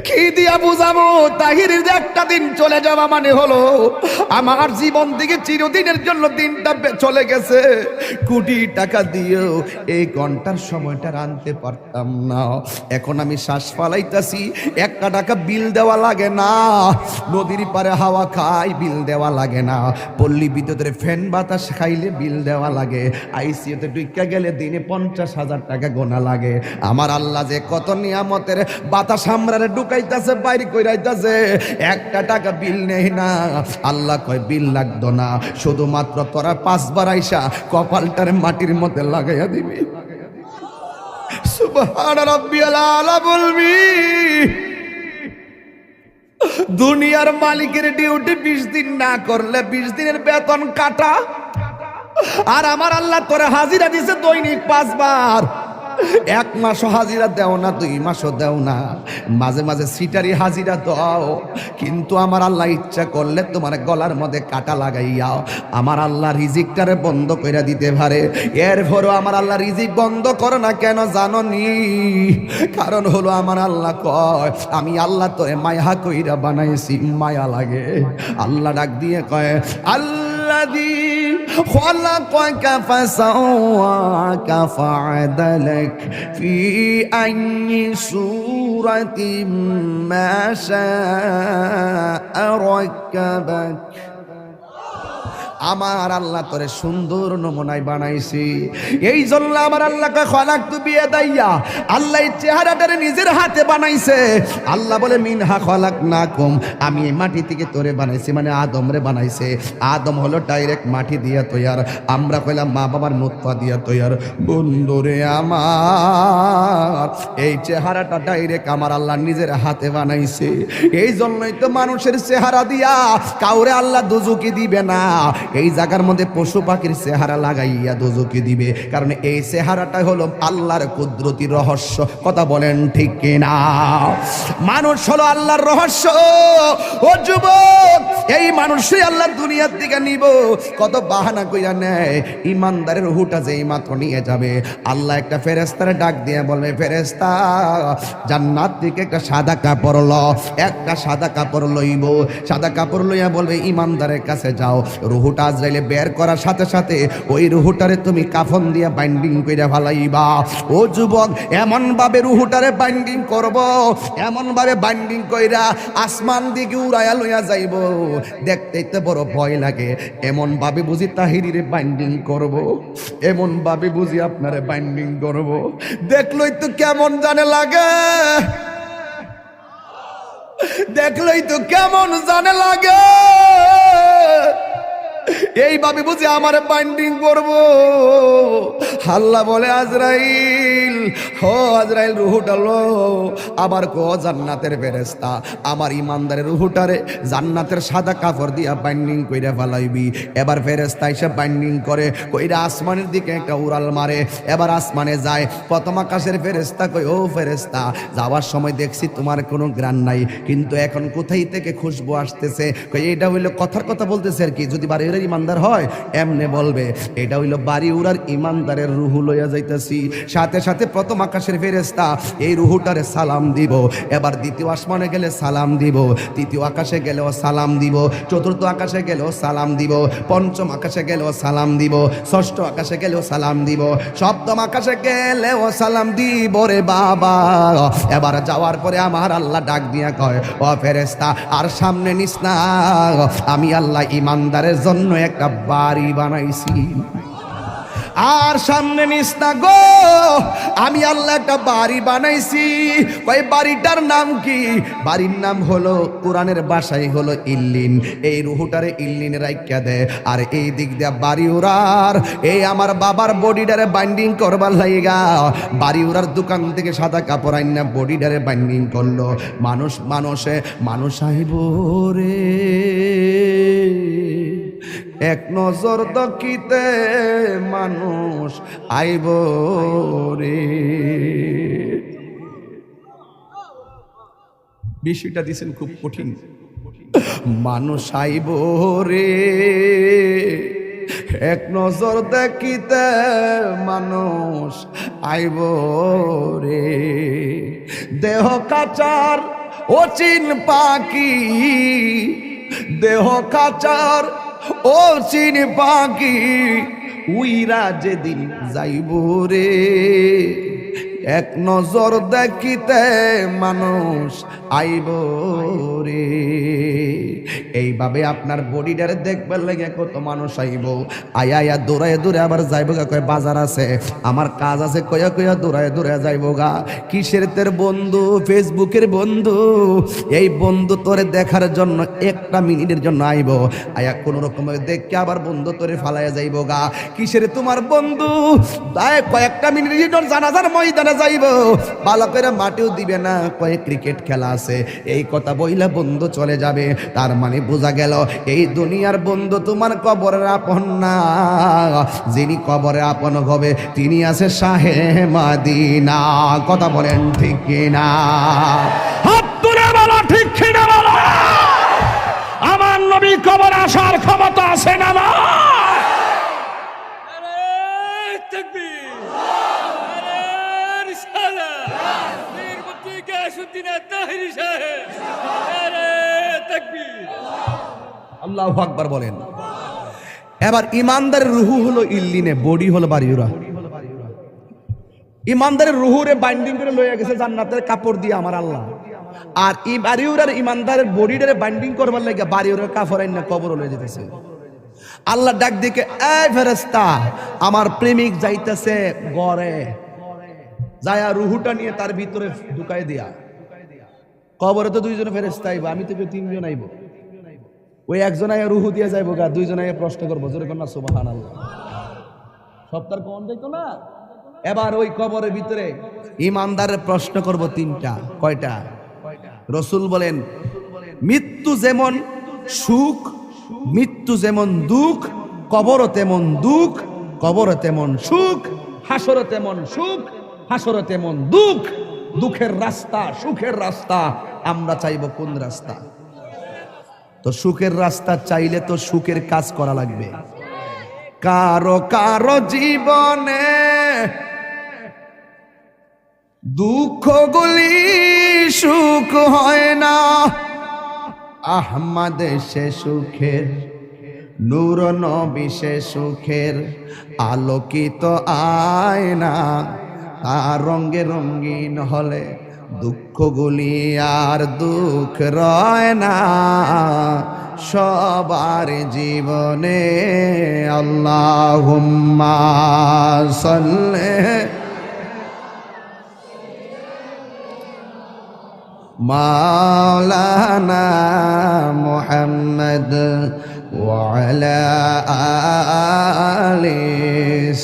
কি দিয়া বুঝাবো তাহিরের যে একটা দিন চলে যাওয়া মানে হলো আমার জীবন থেকে চিরদিনের জন্য দিনটা চলে গেছে। কোটি টাকা দিয়েও এই ঘন্টার সময়টা আনতে পারতাম না। এখন আমি শ্বাস ফালাইতাছি, 1 টাকা বিল দেওয়া লাগে না, নদীর পারে হাওয়া খাই বিল দেওয়া লাগে না, পল্লী বিদ্যুতের ফ্যান বাতাস খাইলে বিল দেওয়া লাগে, আইসিইউতে ঢুইকা গেলে দিনে 50,000 টাকা গোনা লাগে। আমার আল্লাহ যে কত নিয়ামতের বাতাস আমরারে ঢুকাইতাছে বাইরে কইরাইতাছে, 1 টাকা বিল নেই না। আল্লাহ কয় বিল লাগতো না, শুধুমাত্র তোরা 5 বার আইসা কপালটারে মাটির মধ্যে লাগাইয়া দিবি। সুবহান রাব্বিয়াল আলা বলবি। দুনিয়ার মালিকের ডিউটি 20 দিন না করলে 20 দিনের বেতন কাটা, আর আমার আল্লাহ তোরে হাজিরা দিছে দৈনিক 5 বার। 1 মাসও হাজিরা দেও না, 2 মাসও দেও না, মাঝে মাঝে সিটারি হাজিরা দাও, কিন্তু আমার আল্লাহ ইচ্ছা করলে তোমার গলার মধ্যে কাটা লাগাইয়াও আমার আল্লাহ রিজিকটারে বন্ধ কইরা দিতে পারে। এরপরও আমার আল্লাহ রিজিক বন্ধ করে না কেন জানো নি? কারণ হলো আমার আল্লাহ কয় আমি আল্লাহ তোরে মায়া কইরা বানাইছি, মায়া লাগে। আল্লাহ ডাক দিয়ে কয় আল্লাযী خلقك فسواك فعدلك في أي صورة ما شاء ركبك। আমার আল্লাহ তোরে সুন্দর নমুনায় বানাইছি, এই জন্য আমার আল্লাহকে খলাকতু বিয়াদাইয়া, আল্লাহ এই চেহারাটারে নিজের হাতে বানাইছে। আল্লাহ বলে মিনহা খলাকনাকুম, আমি এই মাটি থেকে তোরে বানাইছি, মানে আদম রে বানাইছে। আদম হলো ডাইরেক্ট মাটি দিয়া তৈয়ার, আমরা কইলাম মা বাবার নুতফা দিয়া তৈয়ার। বন্ধুরে আমার এই চেহারাটা ডাইরেক্ট আমার আল্লাহ নিজের হাতে বানাইছে। এই জন্যই তো মানুষের চেহারা দিয়া কাউরে আল্লাহ দুজকি দিবে না, এই জায়গার মধ্যে পশু পাখির চেহারা লাগাইয়া দোজকে দিবে, কারণ এই চেহারাটা হলো আল্লাহর কুদরতি রহস্য। কথা বলেন ঠিক কিনা? মানুষ হলো আল্লাহর রহস্য। ও যুবক, এই মানুষই আল্লাহ দুনিয়ার দিকে নিব, কত বাহানা কইরা নেয়। ইমানদারের রূহটা যেই মাত্র নিয়ে যাবে, আল্লাহ একটা ফেরেশতারে ডাক দিয়ে বলবে, ফেরেশতা জান্নাত থেকে একটা সাদা কাপড় ল, একটা সাদা কাপড় লইব, সাদা কাপড় লইয়া বলবে ইমানদারের কাছে যাও। রূহটা আজরাইলে বের করার সাথে সাথে ওই রূহটারে তুমি কাফন দিয়া বাইন্ডিং কইরা ফেলাইবা। ও যুবক, এমন ভাবে রূহটারে বাইন্ডিং করব, এমন ভাবে বাইন্ডিং কইরা আসমান দিকে উড়াইয়া লইয়া যাইব, দেখতেই তো বড় ভয় লাগে। এমন ভাবে বুঝি তাহিরিরে বাইন্ডিং করব, এমন ভাবে বুঝি আপনারে বাইন্ডিং করব, দেখলই তো কেমন জানে লাগে, দেখলই তো কেমন জানে লাগে। এইভাবে বুঝি আমার বাইন্ডিং করব। আল্লাহ বলে আজরাইল, হো আজরাইল রূহটা লো। আবার কো জান্নাতের ফেরেশতা, আমার ইমানদারের রূহটারে জান্নাতের সাদা কাপড় দিয়া বাইন্ডিং কইরা ফেলাইবি। এবার ফেরেশতা এসে বাইন্ডিং করে কইরা আসমানের দিকে একটা উড়াল মারে। এবার আসমানে যায়, প্রথম আকাশের ফেরেশতা কই, ও ফেরেশতা, যাওয়ার সময় দেখছি তোমার কোনো গ্রাণ নাই, কিন্তু এখন কোথায় থেকে খুশবু আসতেছে? কই এটা হইলো কথার কথা বলতেছে আর কি, যদি বাড়ি উড়ার ইমানদার হয় এমনে বলবে, এটা হইলো বাড়ি উড়ার ইমানদারের রূহ লইয়া যাইতেছি। সাথে সাথে প্রথম আকাশের ফেরেশতা এই রূহটারে সালাম দিব। এবার দ্বিতীয় আসমানে গেলে সালাম দিব, তৃতীয় আকাশে গেলেও সালাম দিব, চতুর্থ আকাশে গেলেও সালাম দিব, পঞ্চম আকাশে গেলেও সালাম দিব, ষষ্ঠ আকাশে গেলেও সালাম দিব, সপ্তম আকাশে গেলেও সালাম দিব রে বাবা। এবার যাওয়ার পরে আমার আল্লাহ ডাক দিয়া কয়, ও ফেরেশতা আর সামনে নিস না, আমি আল্লাহ ইমানদারের জন্য একটা বাড়ি বানাইছি। আর সামনে নিস না গো, আমি আল্লাহ একটা বাড়ি বানাইছি। ওই বাড়িটার নাম কি? বাড়ির নাম হলো কোরআনের ভাষায় হলো ইল্লিন। এই রুহুটারে ইল্লিনে রাইখা দে, আর এই দিক দিয়ে বাড়ি উড়ার এই আমার বাবার বডিটারে বাইন্ডিং করবার লাইগা বাড়ি উড়ার দোকান থেকে সাদা কাপড় আইনা বডিটারে বাইন্ডিং করলো। মানুষ আইব রে এক নজর দকিতে, মানুষ আইব রে। বিষয়টা দিছেন খুব কঠিন। মানুষ আইব রে এক নজর দেখিতে মানুষ আইব রে। দেহ কাচার অচিন পাখি, দেহ কাচার অচিন পাখি, উইরা যেদিন যাইব রে। এক নজর দেখিতে মানুষ আইব রে। এইভাবে আপনার বডিটারে দেখবার লাগে কত মানুষ আইব, আয়া আয়া দৌড়ায় দৌড়ে আবার যাইব গা, কয় বাজার আছে, আমার কাজ আছে, কয়া কয়া দৌড়ায় দৌড়ে যাইব গা। কিসের তোর বন্ধু? ফেসবুকের বন্ধু। এই বন্ধু তোরে দেখার জন্য একটা মিনিটের জন্য আইব, আয়া কোন রকমের দেখকে আবার বন্ধু তোরে ফালাইয়া যাইব গা। কিসের তোমার বন্ধু? দায় কয়েকটা মিনিট জানাজার ময়দানে যাইব, ভালো করে মাটিও দিবে না, কয়ে ক্রিকেট খেলা আছে, এই কথা বইলা বন্ধু চলে যাবে। তার মানে বোঝা গেল এই দুনিয়ার বন্ধু তোমার কবরের আপন না, যিনি কবরে আপন হবে তিনি আছে শাহে মদিনা। কথা বলেন ঠিক কিনা? হাত তুলে বলো ঠিক কিনা বলো। আমার নবী কবর আসার ক্ষমতা আছে না? আল্লাহু আকবার বলেন। এবার ইমানদারের রুহু হলো ইল্লিনে, বডি হলো বাড়িউরা। ইমানদারের রুহুরে বাইন্ডিং করে লইয়া গেছে জান্নাতের কাপড় দিয়ে আমার আল্লাহ, আর এই বাড়িউরার ইমানদারের বডিটারে বাইন্ডিং করবার লাগে বাড়িউরার কাপড় আইনা কবর লয়ে যেতেছে। আল্লাহ ডাক দিকে, এই ফেরেশতা, আমার প্রেমিক যাইতেছে গড়ে, যায়া রুহুটা নিয়ে তার ভিতরে ঢুকাই দিয়া। কবরে তো দুইজন ফেরেশতা আইব, আমি তো তিনজন আইব। ওই একজন আয়া রুহু দিয়ে যাইব গা, দুইজন আয়া প্রশ্ন করবো, জোরে কন্যা সুবহানাল্লাহ। সপ্তাহ কোন যাইতো না। এবার ওই কবরের ভিতরে ইমানদারের প্রশ্ন করব তিনটা। কয়টা? রাসূল বলেন, মৃত্যু যেমন সুখ, মৃত্যু যেমন দুঃখ, কবরও তেমন দুঃখ, কবরও তেমন সুখ, হাসরও তেমন সুখ, হাসরও তেমন দুঃখ। দুঃখের রাস্তা, সুখের রাস্তা, আমরা চাইব কোন রাস্তা? তো সুখের রাস্তা চাইলে তো সুখের কাজ করা লাগবে। কারো কারো জীবনে দুঃখগুলি সুখ হয় না, আহমদ সে সুখের, নূর নবী সে সুখের আলোকিত আয়না। তার রঙে রঙিন হলে দুঃখগুলি আর দুঃখ রয় না সবার জীবনে। আল্লাহুম্মা সাল্লি মাওলানা মুহাম্মদ ওয়া আলা আলি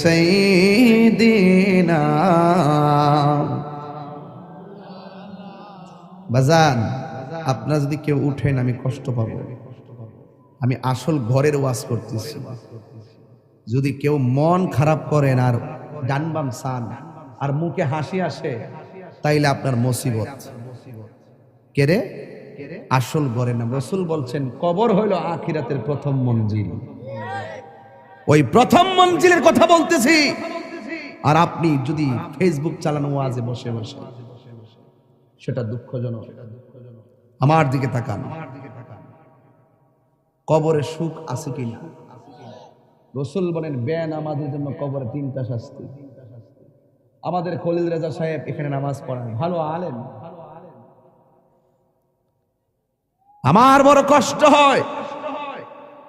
সাইয়্যিদিনা। বাজান, আপনারা যদি কেউ উঠেন আমি কষ্ট পাবো। আমি আসল ঘরের ওয়াজ করতেছি। যদি কেউ মন খারাপ করেন আর ডান বাম সান আর মুখে হাসি আসে, তাইলে আপনার মুসিবত। কেরে? আসল ঘরে না। রাসূল বলছেন কবর হইল আখিরাতের প্রথম মঞ্জিল। ওই প্রথম মঞ্জিলের কথা বলতেছি। আর আপনি যদি ফেসবুক চালানো ওয়াজে বসে বসে, সেটা দুঃখজনক। আমার দিকে তাকান, কবরে সুখ আছে কিনা? রাসূল বলেন বেনামাজের জন্য কবরে তিনটা শাস্তি। আমাদের খলিল রেজা সাহেব এখানে নামাজ পড়ান, ভালো আলেম। আমার বড় কষ্ট হয়,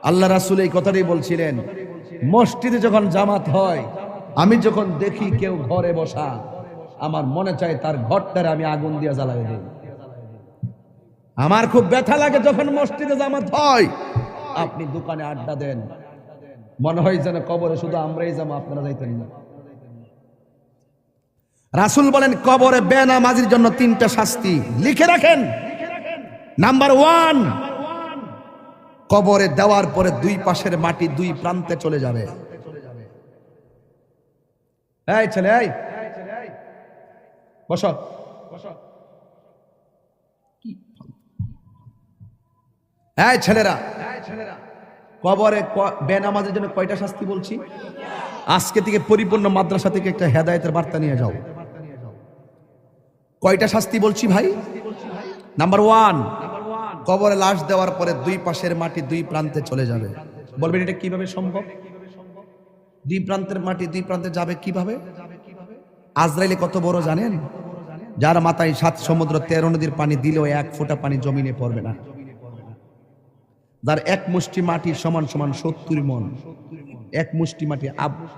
আল্লাহ রাসূল এই কথাটাই বলছিলেন, মসজিদে যখন জামাত হয়, আমি যখন দেখি কেউ ঘরে বসা, আমার মনে চায় তার ঘরটারে আমি আগুন দিয়ে জ্বালাই দিই। আমার খুব ব্যথা লাগে যখন মসজিদে জামাত হয়, আপনি দোকানে আড্ডা দেন, মনে হয় যেন কবরে শুধু আমরাই যাবো, আপনারা যাইতেন না। রাসূল বলেন কবরে বেনামাজির জন্য তিনটা শাস্তি, লিখে রাখেন। নাম্বার 1, কবরে দেওয়ার পরে দুই পাশের মাটি দুই প্রান্তে চলে যাবে। এই ছেলে, এই বসো। এই ছেলেরা, কবরে বেনামাজের জন্য কয়টা শাস্তি বলছি? আজকে থেকে পরিপূর্ণ মাদ্রাসা থেকে একটা হেদায়েতের বার্তা নিয়ে যাও। কয়টা শাস্তি বলছি ভাই? নাম্বার 1, কবরে লাশ দেওয়ার পরে দুই পাশের মাটি দুই প্রান্তে চলে যাবে। বলবেন এটা কিভাবে সম্ভব? দুই প্রান্তের মাটি দুই প্রান্তে যাবে কিভাবে? আজরাইলে কত বড় জানেন? যার মাথায় 7 সমুদ্র 13 নদীর পানি দিলেও 1 ফোঁটা পানি জমিনে পড়বে না। যার এক মুষ্টি মাটি সমান সমান 70 মণ। এক মুষ্টি মাটি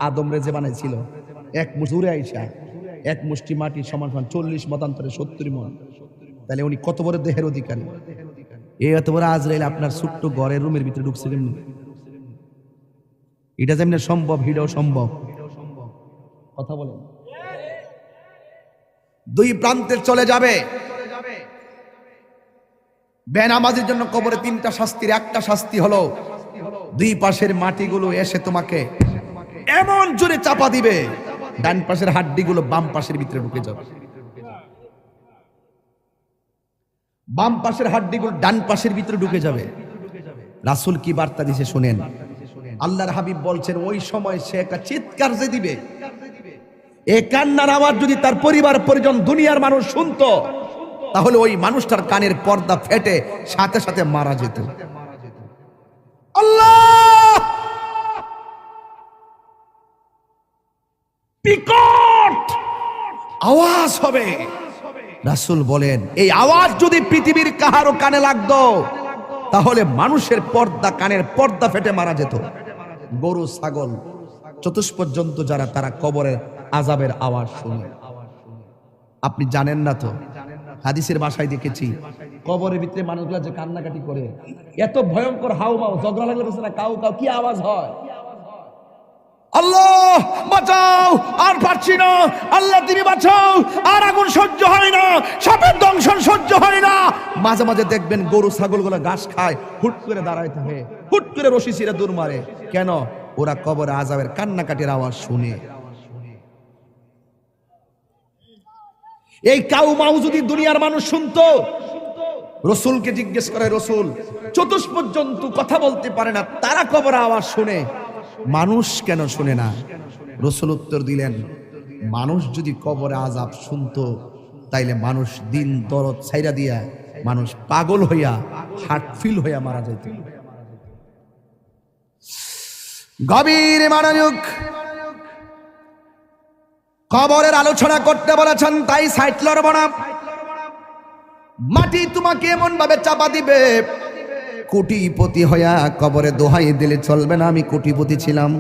আদম রেজে বানাইছিল, এক মুষ্টি আইসা এক মুষ্টি মাটি সমান সমান 40 মতান্তরে 70 মণ। তাহলে উনি কত বড় দেহের অধিকারী? এই এত বড় আজরাইল আপনার ছোট্ট ঘরের রুমের ভিতরে ঢুকছে কেমনি? এটা যেমনি সম্ভব হিটাও সম্ভব। কথা বলেন। দুই প্রান্তে চলে যাবে। বেনামাজির জন্য কবরে 3টা শাস্তির একটা শাস্তি হলো দুই পাশের মাটিগুলো এসে তোমাকে এমন জোরে চাপা দিবে, ডান পাশের হাড্ডিগুলো বাম পাশের ভিতরে ঢুকে যাবে। বাম পাশের হাড্ডিগুলো ডান পাশের ভিতরে ঢুকে যাবে। রাসূল কি বার্তা দিয়েছে শুনেন। আল্লাহর হাবিব বলছেন ওই সময় সে একটা চিৎকার যে দিবে, এই কান্নার আওয়াজ যদি তার পরিবার পরিজন দুনিয়ার মানুষ শুনতো, তাহলে ওই মানুষটার কানের পর্দা ফেটে সাথে সাথে মারা যেত। আল্লাহ! বিকট আওয়াজ হবে। রাসূল বলেন এই আওয়াজ যদি পৃথিবীর কাহারও কানে লাগতো, তাহলে মানুষের পর্দা কানের পর্দা ফেটে মারা যেত। গরু ছাগল চতুষ্পদ জন্তু যারা, তারা কবরের আযাবের আওয়াজ শুনে। আপনি জানেন না তো, হাদিসের ভাষায় দেখেছি কবরের ভিতরে মানুষগুলা যে কান্নাকাটি করে, এত ভয়ঙ্কর হাউমাউ, ঝগড়া লাগলে বলছে না কাউ কাউ কি আওয়াজ হয়, আল্লাহ বাঁচাও, আর পারছি না, আল্লাহ তুমি বাঁচাও, আর আগুন সহ্য হয় না, সাপের দংশন সহ্য হয় না। মাঝে মাঝে দেখবেন গরু ছাগলগুলো ঘাস খায়, হুট করে দাঁড়ায় থাকে, হুট করে রশি ছিঁড়ে দূর মারে। কেন? ওরা কবরে আযাবের কান্নাকাটির আওয়াজ শুনে। এই কাউ মাউ যদি দুনিয়ার মানুষ শুনতো, রাসূলকে জিজ্ঞেস করে, রাসূল চতুষ্পদ জন্তু কথা বলতে পারে না, তারা কবরে আওয়াজ শুনে, মানুষ কেন শুনে না? রাসূল উত্তর দিলেন, মানুষ যদি কবরে আযাব শুনতো, তাইলে মানুষ দিন দরদ ছাইরা দিয়া মানুষ পাগল হইয়া হার্ট ফিল হইয়া মারা যেত। গভীর মনোযোগ। কবরের আলোচনা করতে বলেছেন, তাই সাইড লড়ব না। মাটি তোমাকে এমন ভাবে চাপা দিবে, কোটিপতি হইয়া কবরে দোহাই দিলে চলবে না আমি কোটিপতি ছিলাম।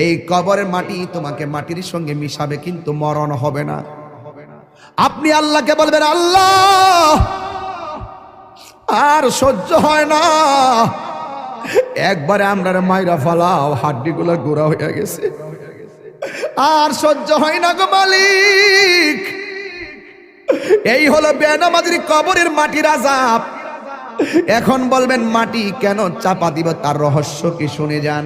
এই কবরের মাটি তোমাকে মাটির সঙ্গে মিশাবে, কিন্তু মরণ হবে না। আপনি আল্লাহকে বলবেন, আল্লাহ আর সহ্য হয় না, একবারে আমরা মাইরা ফালাও, হাড্ডিগুলো গোড়া হয়ে গেছে, আর সহ্য হয় না গো মালিক। এই হলো বেনামাজির কবরের মাটির আযাব। এখন বলবেন মাটি কেন চাপা দিব, তার রহস্য কি শুনে যান।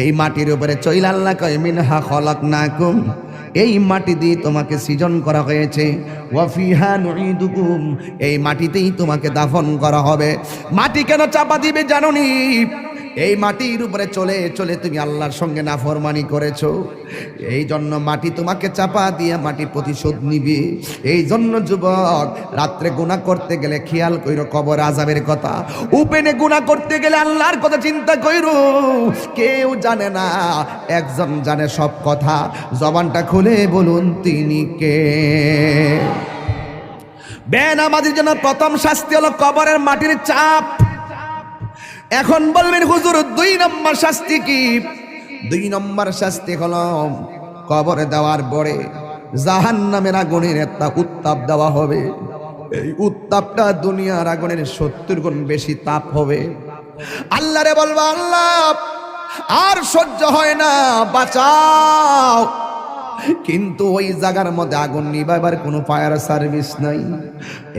এই মাটির উপরে চইল আল্লাহ কয় মিনহা খলাকনাকুম, এই মাটি দিয়ে তোমাকে সৃজন করা হয়েছে, ওয়া ফিহা নুঈদুকুম, এই মাটিতেই তোমাকে দাফন করা হবে। মাটি কেন চাপা দিবে জানোনি? এই মাটির উপরে চলে চলে তুমি আল্লাহর সঙ্গে নাফরমানি করেছো, এই জন্য মাটি তোমাকে চাপা দিয়ে মাটি প্রতিশোধ নিবে। এই জন্য যুবক, রাত্রে গুনাহ করতে গেলে খেয়াল কইরো কবর আযাবের কথা, উপেনে গুনাহ করতে গেলে আল্লাহর কথা চিন্তা কইরো। কেউ জানে না, একজন জানে সব কথা, জবানটা খুলে বলুন তিনি কে। বেনামাজির জন্য প্রথম শাস্তি হলো কবরের মাটির চাপ। এখন বলবেন হুজুর 2 নম্বর শাস্তি কি? 2 নম্বর শাস্তি হলো কবরে দেওয়ার পরে জাহান্নামের আগুনের একটা উত্তাপ দেওয়া হবে। এই উত্তাপটা দুনিয়ার আগুনের 70 গুণ বেশি তাপ হবে। আল্লাহরে বলবা, আল্লাহ আর সহ্য হয় না, বাঁচাও। কিন্তু ওই জায়গার মধ্যে আগুন নিভাবার কোনো ফায়ার সার্ভিস নাই।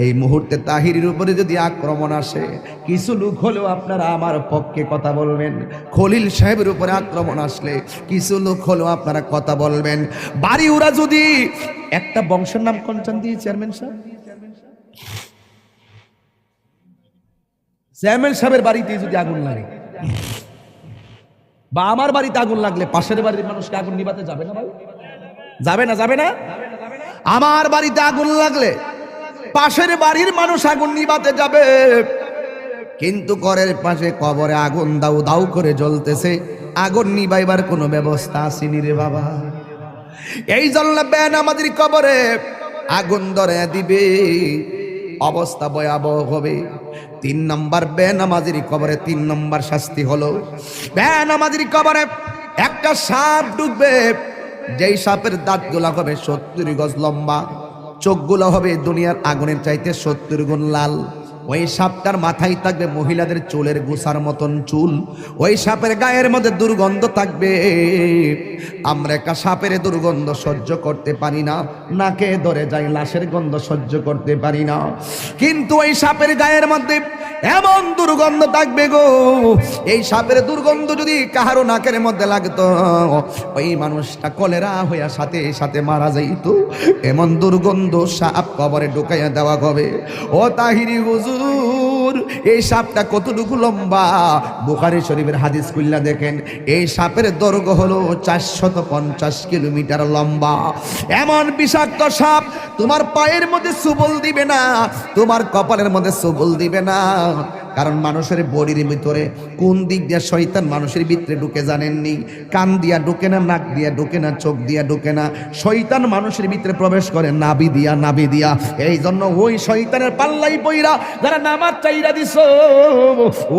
এই মুহূর্তে তাহিরের উপরে যদি আক্রমণ আসে, কিছু লোক হলেও আপনারা আমার পক্ষে কথা বলবেন। খলিল সাহেবের উপরে আক্রমণ আসলে কিছু লোক হলেও আপনারা কথা বলবেন। বাড়ি ওরা যদি একটা বংশের নাম কোনচান দিয়ে চেয়ারম্যান সাহেবের বাড়িতে যদি আগুন লাগে, বা আমার বাড়িতে আগুন লাগলে পাশের বাড়ির মানুষকে আগুন নিভাতে যাবে না ভাই? যাবে না? যাবে না? আমার বাড়িতে আগুন লাগলে পাশের বাড়ির মানুষ আগুন নিভাতে যাবে, কিন্তু ঘরের পাশে কবরে আগুন দাউ দাউ করে জ্বলতেছে, আগুন নিভাইবার কোনো ব্যবস্থা আসেনি রে বাবা। এই জন্য বেনামাজির কবরে আগুন ধরে দিবে, অবস্থা ভয়াবহ হবে। 3 নম্বর বেনামাজির কবরে 3 নম্বর শাস্তি হলো, বেনামাজির কবরে একটা সাপ ঢুকবে, যেই সাপের দাঁতগুলো হবে 70 গজ লম্বা, চোখগুলো হবে দুনিয়ার আগুনের চাইতে 70 গুণ লাল। ওই সাপটার মাথায় থাকবে মহিলাদের চুলের গোছার মতন চুল। ওই সাপের গায়ের মধ্যে দুর্গন্ধ থাকবে। আমরা একটা সাপের দুর্গন্ধ সহ্য করতে পারি না, নাকে ধরে যাই, লাশের গন্ধ সহ্য করতে পারি না, কিন্তু ওই সাপের গায়ের মধ্যে এমন দুর্গন্ধ থাকবে গো, এই সাপের দুর্গন্ধ যদি কাহারো নাকের মধ্যে লাগতো, ওই মানুষটা কলেরা হইয়া সাথে সাথে মারা যাইত। এমন দুর্গন্ধ সাপ কবরে ঢুকাইয়া দেওয়া হবে। ও তাহিরি হুজুর, এই সাপটা কতটুকু লম্বা? বুখারী শরীফের হাদিস খুললা দেখেন, এই সাপের দৈর্ঘ্য হলো 450 কিলোমিটার লম্বা। এমন বিষাক্ত সাপ তোমার পায়ের মধ্যে সুবল দিবে না, তোমার কপালের মধ্যে সুবল দিবে না। কারণ মানুষের বডির ভিতরে কোন দিক দিয়ে শয়তান মানুষের ভিতরে ঢুকে জানেননি? কান দিয়া ঢুকে না, নাক দিয়া ঢুকে না, চোখ দিয়া ঢুকে না, শয়তান মানুষের ভিতরে প্রবেশ করে নাভি দিয়া, নাভি দিয়া। এই জন্য ওই শয়তানের পাল্লাই পইরা যারা নামাজ চাইরা দিছ,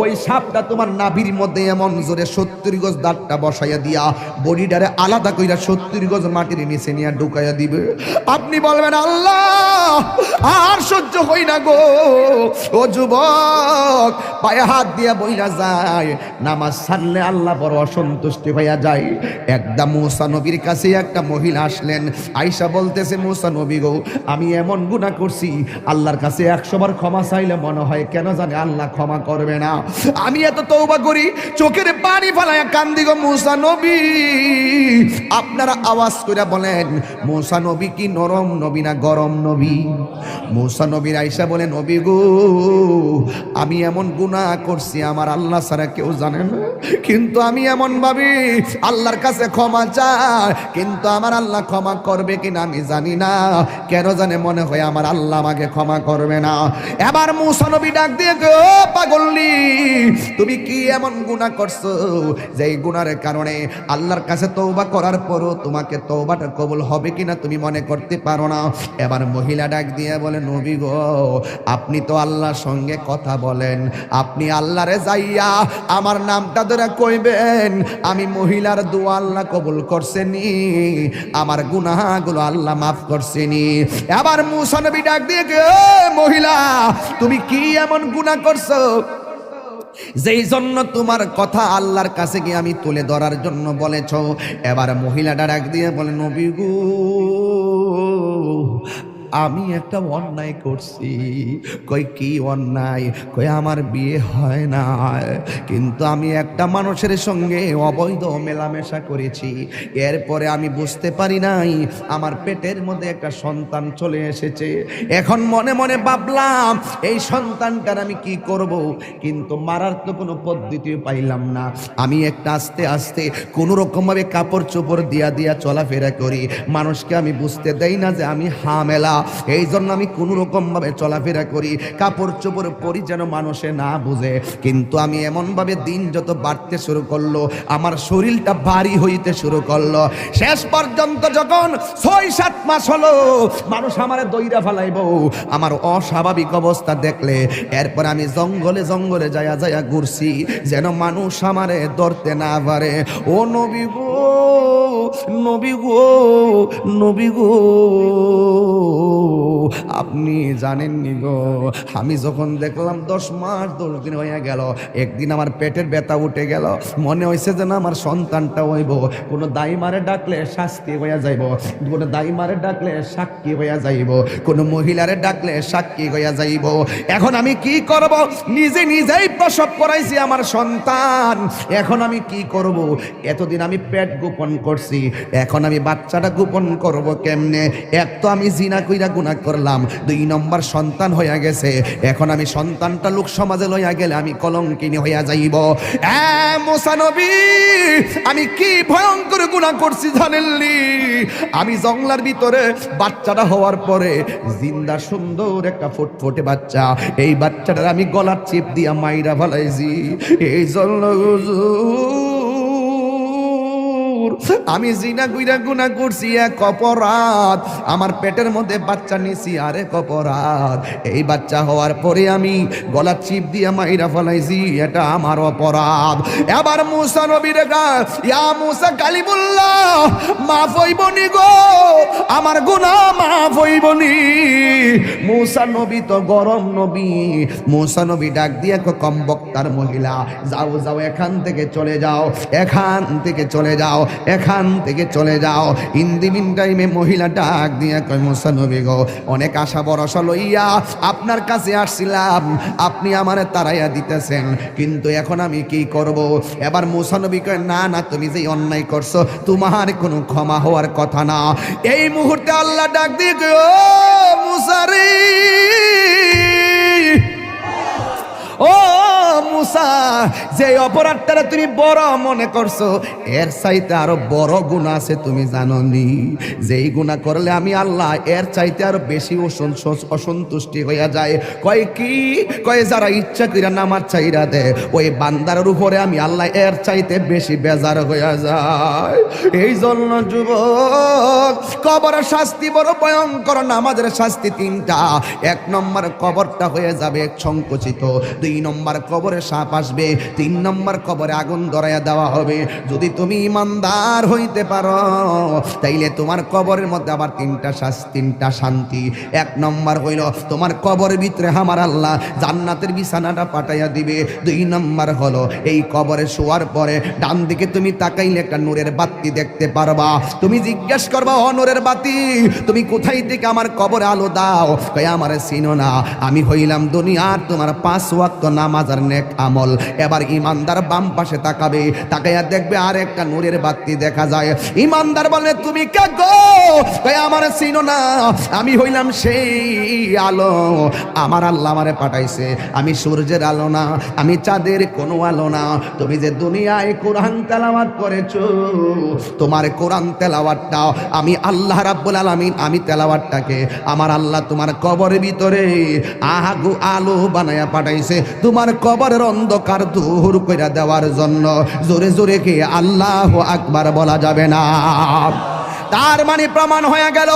ওই সাপটা তোমার নাভির মধ্যে এমন জোরে 70 গজ দাঁতটা বসাইয়া দিয়া বডিটারে আলাদা কইরা 70 গজ মাটির নিচে নিয়ে ঢুকাইয়া দিবে। আপনি বলবেন আল্লাহ আর সহ্য হই না গো। ও যুবক, পায়ে হাত দিয়া বইলা যায়, নামাজ ছাড়লে আল্লাহ বড় অসন্তুষ্টি হইয়া যায়। একদম মুসা নবীর কাছে একটা মহিলা আসলেন, আয়েশা বলতেছে, মুসা নবী গো, আমি এমন গুনাহ করছি, আল্লাহর কাছে 100 বার ক্ষমা চাইলে মনে হয় কেন জানে আল্লাহ ক্ষমা করবে না। আমি এত তওবা করি, চোখের পানি ফেলায়া কান্দি গো মুসা নবী। আপনারা আওয়াজ করে বলেন, মুসা নবী কি নরম নবী না গরম নবী? মুসা নবীর আয়েশা বলে, নবী গো, আমি এমন গুনাহ করছি আমার আল্লাহ ছাড়া কেউ জানে না, কিন্তু আমি এমন ভাবি আল্লাহর কাছে ক্ষমা চাই, কিন্তু আমার আল্লাহ ক্ষমা করবে কিনা আমি জানি না। কেন জানে মনে হয় আমার আল্লাহ আমাকে ক্ষমা করবে না। এবার মুসা নবী ডাক দিয়ে গো, পাগলনি, তুমি কি এমন গুনাহ করছো যে এই গুনার কারণে আল্লাহর কাছে তওবা করার পরও তোমাকে তওবাটা কবুল হবে কিনা তুমি মনে করতে পারো না? এবার মহিলা ডাক দিয়ে বলে, নবী গো, আপনি তো আল্লাহর সঙ্গে কথা বলেন, আপনি আল্লাহরে যাইয়া আমার নামটা ধরে কইবেন, আমি মহিলার দোয়া আল্লাহ কবুল করছেনি, আমার গুনাহগুলো আল্লাহ মাফ করছেনি। এবার মুসা নবী ডাক দিয়ে মহিলা, তুমি কি এমন গুনাহ করছো যেই জন্য তোমার কথা আল্লাহর কাছে গিয়ে আমি তুলে ধরার জন্য বলেছ? এবার মহিলাটা ডাক দিয়ে বলে, নবী গো, আমি একটা অন্যায় করছি। কই কি অন্যায়? কই আমার বিয়ে হয় না, কিন্তু আমি একটা মানুষের সঙ্গে অবৈধ মেলামেশা করেছি, এরপরে আমি বুঝতে পারি নাই আমার পেটের মধ্যে একটা সন্তান চলে এসেছে। এখন মনে মনে ভাবলাম এই সন্তানটার আমি কি করব, কিন্তু মারার তো কোনো পদ্ধতি পাইলাম না। আমি একটা আস্তে আস্তে কোনো রকমভাবে কাপড় চোপড় দিয়া দিয়া চলাফেরা করি, মানুষকে আমি বুঝতে দেই না যে আমি হামেলা। এই জন্য আমি কোনো রকম ভাবে চলাফেরা করি, কাপড় চোপড় পরি যেন মানুষে না বুঝে। কিন্তু আমি এমন ভাবে দিন যত বাড়তে শুরু করলো, আমার শরীরটা ভারী হইতে শুরু করলো। শেষ পর্যন্ত যখন 6-7 মাস হলো, মানুষ আমারে দইরা ফেলাইব আমার অস্বাভাবিক অবস্থা দেখলে। এরপর আমি জঙ্গলে জঙ্গলে যায়া যায়া ঘুরছি যেন মানুষ আমারে ধরতে না পারে। ও নবী গো, নবী গো, নবী গো, আপনি জানেননি গো, আমি যখন দেখলাম 10 মাস 10 দিন হয়ে গেল, একদিন আমার পেটের ব্যথা উঠে গেল, মনে হয়েছে যেন আমার সন্তানটা হইব। কোনো দাইমারে ডাকলে শাস্তি হইয়া যাইব, কোনো দাইমারে ডাকলে সাক্ষী হইয়া যাইব, কোনো মহিলারে ডাকলে সাক্ষী হইয়া যাইব। এখন আমি কি করব? নিজে নিজেই প্রসব করাইছি আমার সন্তান, এখন আমি কি করব? এতদিন আমি পেট গোপন করছি, এখন আমি বাচ্চাটা গোপন করব কেমনে? এক তো আমি জিনা কইরা গুনাহ করলাম, 2 নম্বর সন্তান হইয়া গেছে, এখন আমি সন্তানটা লোক সমাজে লইয়া গেলে আমি কলঙ্কিনী হইয়া যাইব। মুসা নবী, আমি কি ভয়ঙ্কর গুনাহ করছি জানেননি? আমি জঙ্গলার ভিতরে বাচ্চাটা হওয়ার পরে জিন্দা সুন্দর একটা ফুটফুটে বাচ্চা, এই বাচ্চাটার আমি গলার চিপ দিয়া মাইরা ফেলাইছি। এই জন্য আমি জিনা কইরা গুনাহ করছি, এক অপরাধ। আমার পেটের মধ্যে বাচ্চা নিছি, আরেক অপরাধ। এই বাচ্চা হওয়ার পরে আমি গলা চিপ দিয়া মাইরা ফেলাইছি, এটা আমার অপরাধ। এবার মুসা নবীর ইয়া মুসা কালিমুল্লাহ, মাফ হইবনি গো, আমার গুনাহ মাফ হইবনি। মুসা নবী তো গরম নবী, মুসা নবী ডাক দিয়া কম বক্তার মহিলা, যাও যাও, এখান থেকে চলে যাও, এখান থেকে চলে যাও, এখান থেকে চলে যাও। ইন দি মিন টাইমে মহিলা ডাক দিয়া কয়, মুসা নবী গো, অনেক আশা ভরসা লইয়া আপনার কাছে আসছিলাম, আপনি আমারে তাড়াইয়া দিতেছেন, কিন্তু এখন আমি কি করব? এবার মুসা নবী কয়, না না, তুমি যে অন্যায় করছো তোমার কোনো ক্ষমা হওয়ার কথা না। এই মুহূর্তে আল্লাহ ডাক দিয়ে কয়, ও মুসা রে, ও মুসা, যে অপরাধটা তুমি বড় মনে করছো, এর চাইতে আরো বড় গুনাহ আছে, তুমি জানো নি? যেই গুনাহ করলে আমি আল্লাহ এর চাইতে আরো বেশি অসন্তুষ্টি হইয়া যায়। কয় কি? কয় যারা ইচ্ছা কইরা নামাজ চাইরা দে, ওই বান্দার উপরে আমি আল্লাহ এর চাইতে বেশি বেজার হইয়া যায়। এই জন্য যুবক, কবরের শাস্তি বড় ভয়ঙ্কর। নামাজের শাস্তি 3টা। 1 নম্বর কবরটা হয়ে যাবে সংকুচিত, 2 নম্বর কবরে সাপ আসবে, 3 নম্বর কবরে আগুন ধরাইয়া দেওয়া হবে। যদি তুমি ইমানদার হইতে পারো তাইলে তোমার কবরের মধ্যে আবার 3টা শান্তি। 1 নম্বর হইল তোমার কবরের ভিতরে আমার আল্লাহ জান্নাতের বিছানাটা পাঠাইয়া দিবে। 2 নম্বর হলো এই কবরে শোয়ার পরে ডান দিকে তুমি তাকাইলে একটা নূরের বাতি দেখতে পারবা। তুমি জিজ্ঞাসা করবা, ও নূরের বাতি, তুমি কোথায় থেকে আমার কবরে আলো দাও? কয়, আমারে চিনো না, আমি হইলাম দুনিয়ার তোমার 5 ওয়াক্ত নামাজ আর নেক আমল। এবার ইমানদার বাম পাশে তাকাবে, তাকাইয়া দেখবে আর একটা নূরের বাতি দেখা যায়। ইমানদার বলে, তুমি কে গো? কয়, আমারে চিনো না, আমি হইলাম সেই আলো, আমার আল্লাহ আমারে পাঠাইছে। আমি সূর্যের আলো না, আমি চাঁদের কোনো আলো না। তুমি যে দুনিয়ায় কোরআন তেলাওয়াত করেছো, তোমার কোরআন তেলাওয়াতটা আমি আল্লাহ রাব্বুল আলামিন, আমি তেলাওয়াতটাকে আমার আল্লাহ তোমার কবরের ভিতরে আলো বানায়া পাঠাইছে, তোমার কবরের অন্ধকার দূর কইরা দেওয়ার জন্য। জোরে জোরে কি আল্লাহু আকবার বলা যাবে না? তার মানে প্রমাণ হয়ে গেল,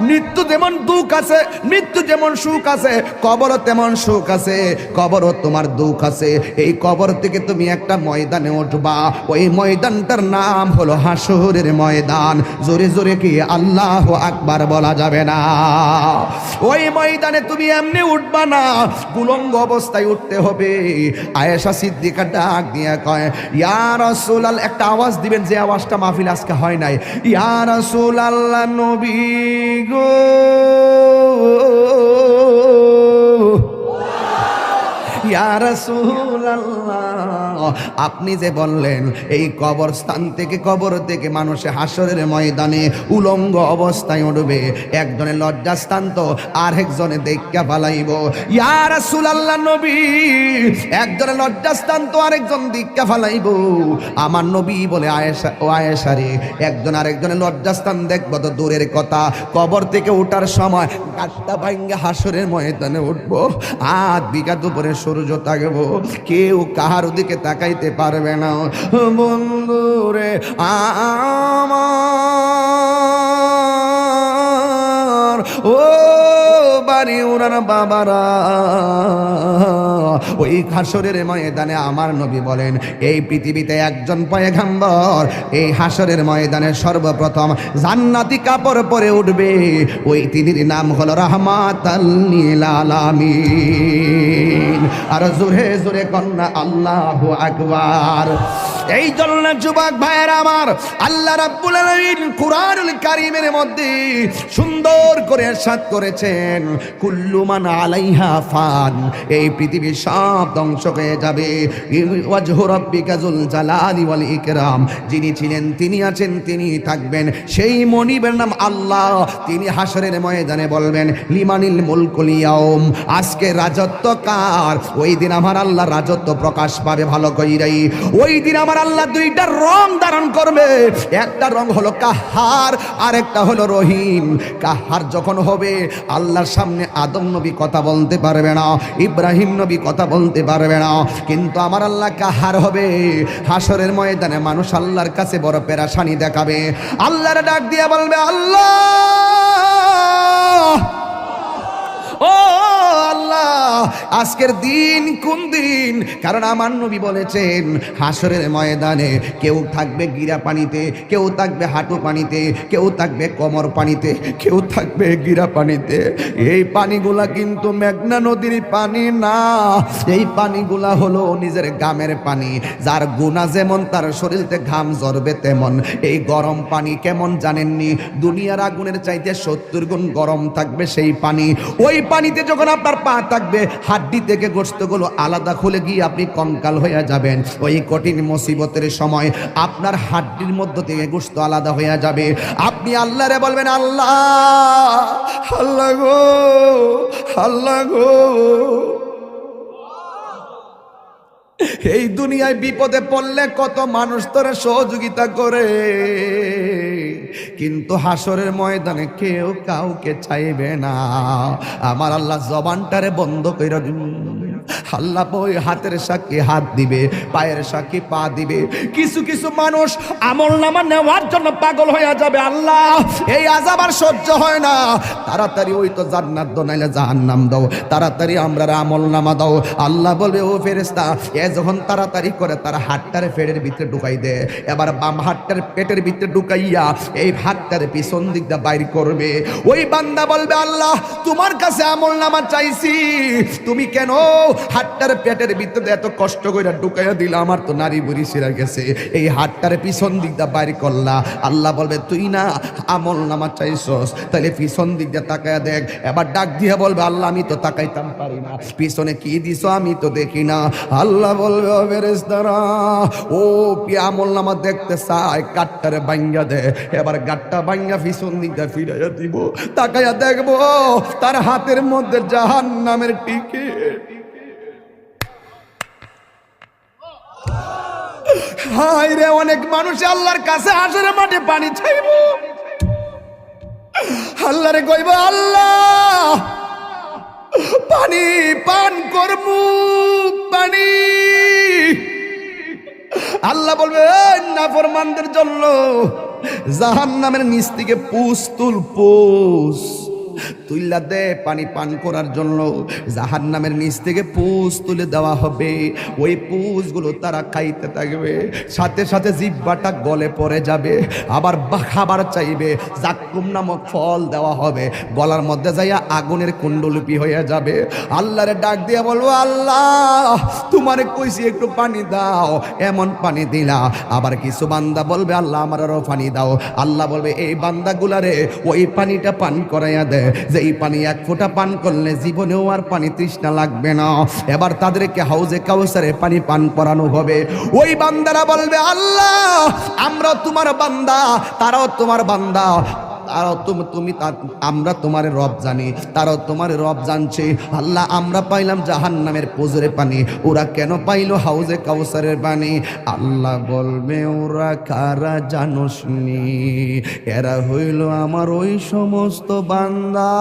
মৃত্যু যেমন দুঃখ আছে, মৃত্যু যেমন সুখ আছে, কবরও তেমন সুখ আছে, কবরও তোমার দুঃখ আছে। এই কবর থেকে তুমি একটা ময়দানে উঠবা, ওই ময়দানটার নাম হলো হাসরের ময়দান। জোরে জোরে কি আল্লাহু আকবার বলা যাবে না? ওই ময়দানে তুমি এমনি উঠবা না, উলঙ্গ অবস্থায় উঠতে হবে। আয়েশা সিদ্দিকা ডাক দিয়ে কয়, ইয়া রাসূলুল্লাহ, একটা আওয়াজ দিবেন যে আওয়াজটা মাহফিল আজকে হয় নাই। ইয়া রাসূল আল্লাহ নবী গো, ইয়া রাসূলুল্লাহ, আপনি যে বললেন এই কবরস্থান থেকে, কবর থেকে মানুষে হাসরের ময়দানে উলঙ্গ অবস্থায় উঠবে, একজনে লজ্জাস্থান তো আরেকজনে দেখা পালাইব। ইয়া রাসূলুল্লাহ নবী, একজনে লজ্জাস্থান তো আরেকজন দেখা পালাইব। আমার নবী বলে, আয়েশা, ও আয়েশা রে, একজন আরেকজনে লজ্জাস্থান দেখবো তো দূরের কথা, কবর থেকে ওঠার সময় গাছটা ভাঙ্গে হাসরের ময়দানে উঠবো, 8 বিঘা উপরে সূর্য থাকবো, কেউ কাহার দিকে তাকাইতে পারবে না। বন্ধুরে আমার, ও বাড়ি ওনার বাবারা, ওই হাসরের ময়দানে আমার নবী বলেন, এই পৃথিবীতে একজন পয়গম্বর এই হাসরের ময়দানে সর্বপ্রথম জান্নাতি কাপড় পরে উঠবে, ওই তিনির নাম হলো রাহমাতাল লিল আলামিন। আর জোরে জোরে কন্যা আল্লাহু আকবার। এই জন্য যুবক ভাইয়েরা আমার, আল্লাহ রাব্বুল আলামিন কুরআনুল কারীমের মধ্যে সুন্দর করে ইরশাদ করেছেন, কুল্লু মান আলাইহা ফান, এই পৃথিবী সব ধ্বংস হয়ে যাবে। ওয়াজহু রাব্বিকা যুল জালালি ওয়াল ইকরাম, যিনি ছিলেন তিনি আছেন তিনি থাকবেন, সেই মনিবের নাম আল্লাহ। তিনি হাসরের ময়দানে বলবেন লিমানিল মুলকুল ইয়াউম, আজকে রাজত্ব কার? ওই দিন আমার আল্লাহ রাজত্ব প্রকাশ পাবে ভালো কইরাই। ওই দিন আমার আল্লাহ দুইটা রং ধারণ করবে, একটা রং হলো কাহার, আর একটা হলো রহিম। কাহার যখন হবে আল্লাহর সামনে আদম নবী কথা বলতে পারবে না, ইব্রাহিম নবী কথা বলতে পারবে না, কিন্তু আমার আল্লাহ কাহার হবে। হাসরের ময়দানে মানুষ আল্লাহর কাছে বড় পেরেশানি দেখাবে, আল্লাহর ডাক দিয়ে বলবে আল্লাহ, ও আল্লাহ, আজকের দিন কোন দিন? কারণ আমার নবী বলেছেন হাসরের ময়দানে কেউ থাকবে গিরা পানিতে, কেউ থাকবে হাঁটু পানিতে, কেউ থাকবে কোমর পানিতে, কেউ থাকবে গিরা পানিতে। এই পানিগুলা কিন্তু মেঘনা নদীর পানি না, এই পানিগুলা হলো নিজের গামের পানি। যার গুনাহ যেমন তার শরীরতে ঘাম ঝরবে তেমন। এই গরম পানি কেমন জানেননি? দুনিয়ার আগুনের চাইতে 70 গুণ গরম থাকবে সেই পানি। ওই পানিতে যখন আপনার পা থাকবে, হাড্ডি থেকে গোশতগুলো আলাদা খুলে গিয়ে আপনি কঙ্কাল হয়ে যাবেন। ওই কঠিন মুসিবতের সময় আপনার হাড্ডির মধ্য থেকে গোশত আলাদা হয়ে যাবে। আপনি আল্লাহরে বলবেন আল্লাহ, আল্লাহ গো, আল্লাহ গো, এই দুনিয়ায় বিপদে পড়লে কত মানুষ তোরে সহযোগিতা করে, কিন্তু হাসরের ময়দানে কেউ কাউকে চাইবে না। আমার আল্লাহ জবানটারে বন্ধ করে আল্লাহ ওই হাতের সাক্ষী হাত দিবে, পায়ের সাক্ষী পা দিবে। কিছু কিছু মানুষ আমল নামা নেওয়ার জন্য পাগল হয়ে যাবে। আল্লাহ, এই আযাব আর সহ্য হয় না, তাড়াতাড়ি ওই তো জান্নাত দাও নাইলে জাহান্নাম দাও, তাড়াতাড়ি আমরা আমল নামা দাও। আল্লাহ বলবে ও ফেরেশতা, এ যখন তাড়াতাড়ি করে তার হাতটারে পেটের ভিতরে ঢুকাই দে। এবার বাম হাতটার পেটের ভিতরে ঢুকাইয়া এই হাতটারে পিছন দিক দিয়ে বাইর করবে। ওই বান্দা বলবে আল্লাহ, তোমার কাছে আমল নামা চাইছি, তুমি কেন হাতটার পেটের ভিতরে এত কষ্ট করে ঢুকাইয়া দিলা? আমার তো নারী বুড়ি সিরা গেছে, এই হাতটারে পিছন দিক দিয়ে বাইর করলা। আল্লাহ বলবে তুই না আমল নামা চাইছস, তাহলে পিছন দিক দিয়ে তাকায়া দেখ। এবার ডাক দিয়ে বলবে আল্লাহ, আমি তো তাকাইতাম পারি না, পিছনে কি দিছো আমি তো দেখি না। আল্লাহ বলবে ও ফেরেশতারা, ও কি আমল নামা দেখতে চায়? গাটটারে ভাঙ্গা দে। এবার গাটটা ভাঙ্গা পিছন দিক দিয়ে ফিরাইয়া দিব, তাকাইয়া দেখবো তার হাতের মধ্যে জাহান্নামের টিকিট। হায় রে, অনেক মানুষ আল্লাহর কাছে হাসরের মাঠে পানি চাইব, আল্লাহরে কইব আল্লাহ পানি পান করমু, পানি। আল্লাহ বলবে নাফরমানদের জন্য জাহান্নামের নিচ থেকে পুষ তুল, পুষ তুইলা দে পানি পান করার জন্য। জাহান্নামের নিচ থেকে পুষ তুলে দেওয়া হবে, ওই পুষগুলো তারা খাইতে থাকবে, সাথে সাথে জিহ্বাটা গলে পড়ে যাবে। আবার খাবার চাইবে, জাক্কুম নামক ফল দেওয়া হবে, গলার মধ্যে যাইয়া আগুনের কুণ্ডলিপি হয়ে যাবে। আল্লাহরে ডাক দিয়ে বলবো আল্লাহ, তোমারে কইছি একটু পানি দাও, এমন পানি দিলা। আবার কিছু বান্দা বলবে আল্লাহ আমার আরো পানি দাও। আল্লাহ বলবে এই বান্দাগুলারে ওই পানিটা পান করাইয়া দে, যে এই পানি এক ফোঁটা পান করলে জীবনেও আর পানি তৃষ্ণা লাগবে না। এবার তাদেরকে হাউজে কাউসারে পানি পান করানো হবে। ওই বান্দারা বলবে আল্লাহ আমরা তোমার বান্দা, তারাও তোমার বান্দা, তারাও তুমি আমরা তোমার রব জানি, তারাও তোমার রব জানছে। আল্লাহ আমরা পাইলাম জাহান্নামের পুজোরে পানি, ওরা কেন পাইলো হাউজে কাউসারের পানি? আল্লাহ বলবে ওরা কারা জানোসনি? এরা হইল আমার ওই সমস্ত বান্দা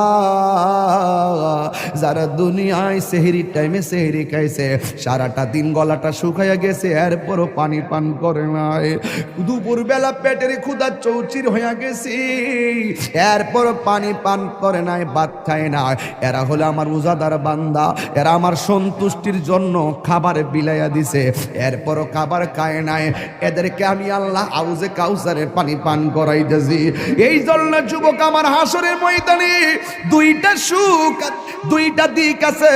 যারা দুনিয়ায় সেহরির টাইমে সেহরি খাইছে, সারাটা দিন গলাটা শুকাইয়া গেছে, এরপরও পানি পান করে নাই। দুপুর বেলা পেটের ক্ষুধা চৌচির হইয়া গেছি, এরপর পানি পান করে নাই, ভাত খায় না। এরা হলো আমার রোজাদার বান্দা, এরা আমার সন্তুষ্টির জন্য খাবার বিলাইয়া দিছে, এরপরও খাবার খায় নাই। এদেরকে আমি আল্লাহ হাউজে কাউসারের পানি পান করাইতেছি। এই জন্য যুবক আমার হাসরের ময়দানে দুইটা সুখ, দুইটা দিক আছে,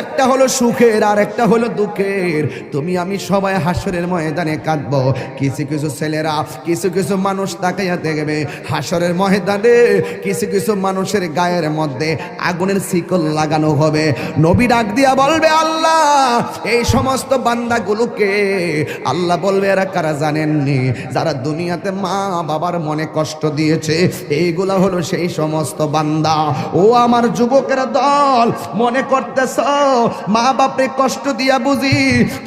একটা হলো সুখের আর একটা হলো দুঃখের। তুমি আমি সবাই হাসরের ময়দানে কাঁদবো। কিছু কিছু ছেলেরা, কিছু কিছু মানুষ তাকাইয়া দেখবে হাসরের ময়দানে ময়দানে কিছু কিছু মানুষের গায়ের মধ্যে আগুনের শিকল লাগানো হবে। নবী ডাক দিয়া বলবে, আল্লাহ এই সমস্ত বান্দাগুলোকে, আল্লাহ বলবে এরা কারা জানেননি? যারা দুনিয়াতে মা বাবার মনে কষ্ট দিয়েছে, এইগুলা হলো সেই সমস্ত বান্দা। ও আমার যুবকের দল, মনে করতেছ মা বাপরে কষ্ট দিয়া বুঝি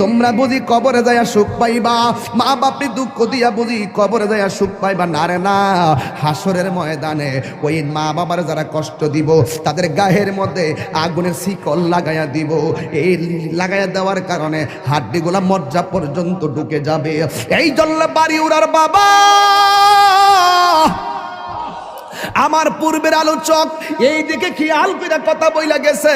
তোমরা বুঝি কবরে যায়া সুখ পাইবা, মা বাপরে দুঃখ দিয়া বুঝি কবরে যায়া সুখ পাইবা? না রে না, হাসরের ময়দানে ওই মা বাবার যারা কষ্ট দিব তাদের গায়ের মধ্যে আগুনের শিকল লাগাইয়া দিব। এই লাগাইয়া দেওয়ার কারণে হাড্ডিগুলা মজ্জা পর্যন্ত ঢুকে যাবে। এই জন্য বাড়ি উড়ার বাবা, আমার পূর্বের আলোচক এই দিকে খেয়াল করে কথা বইলা গেছে।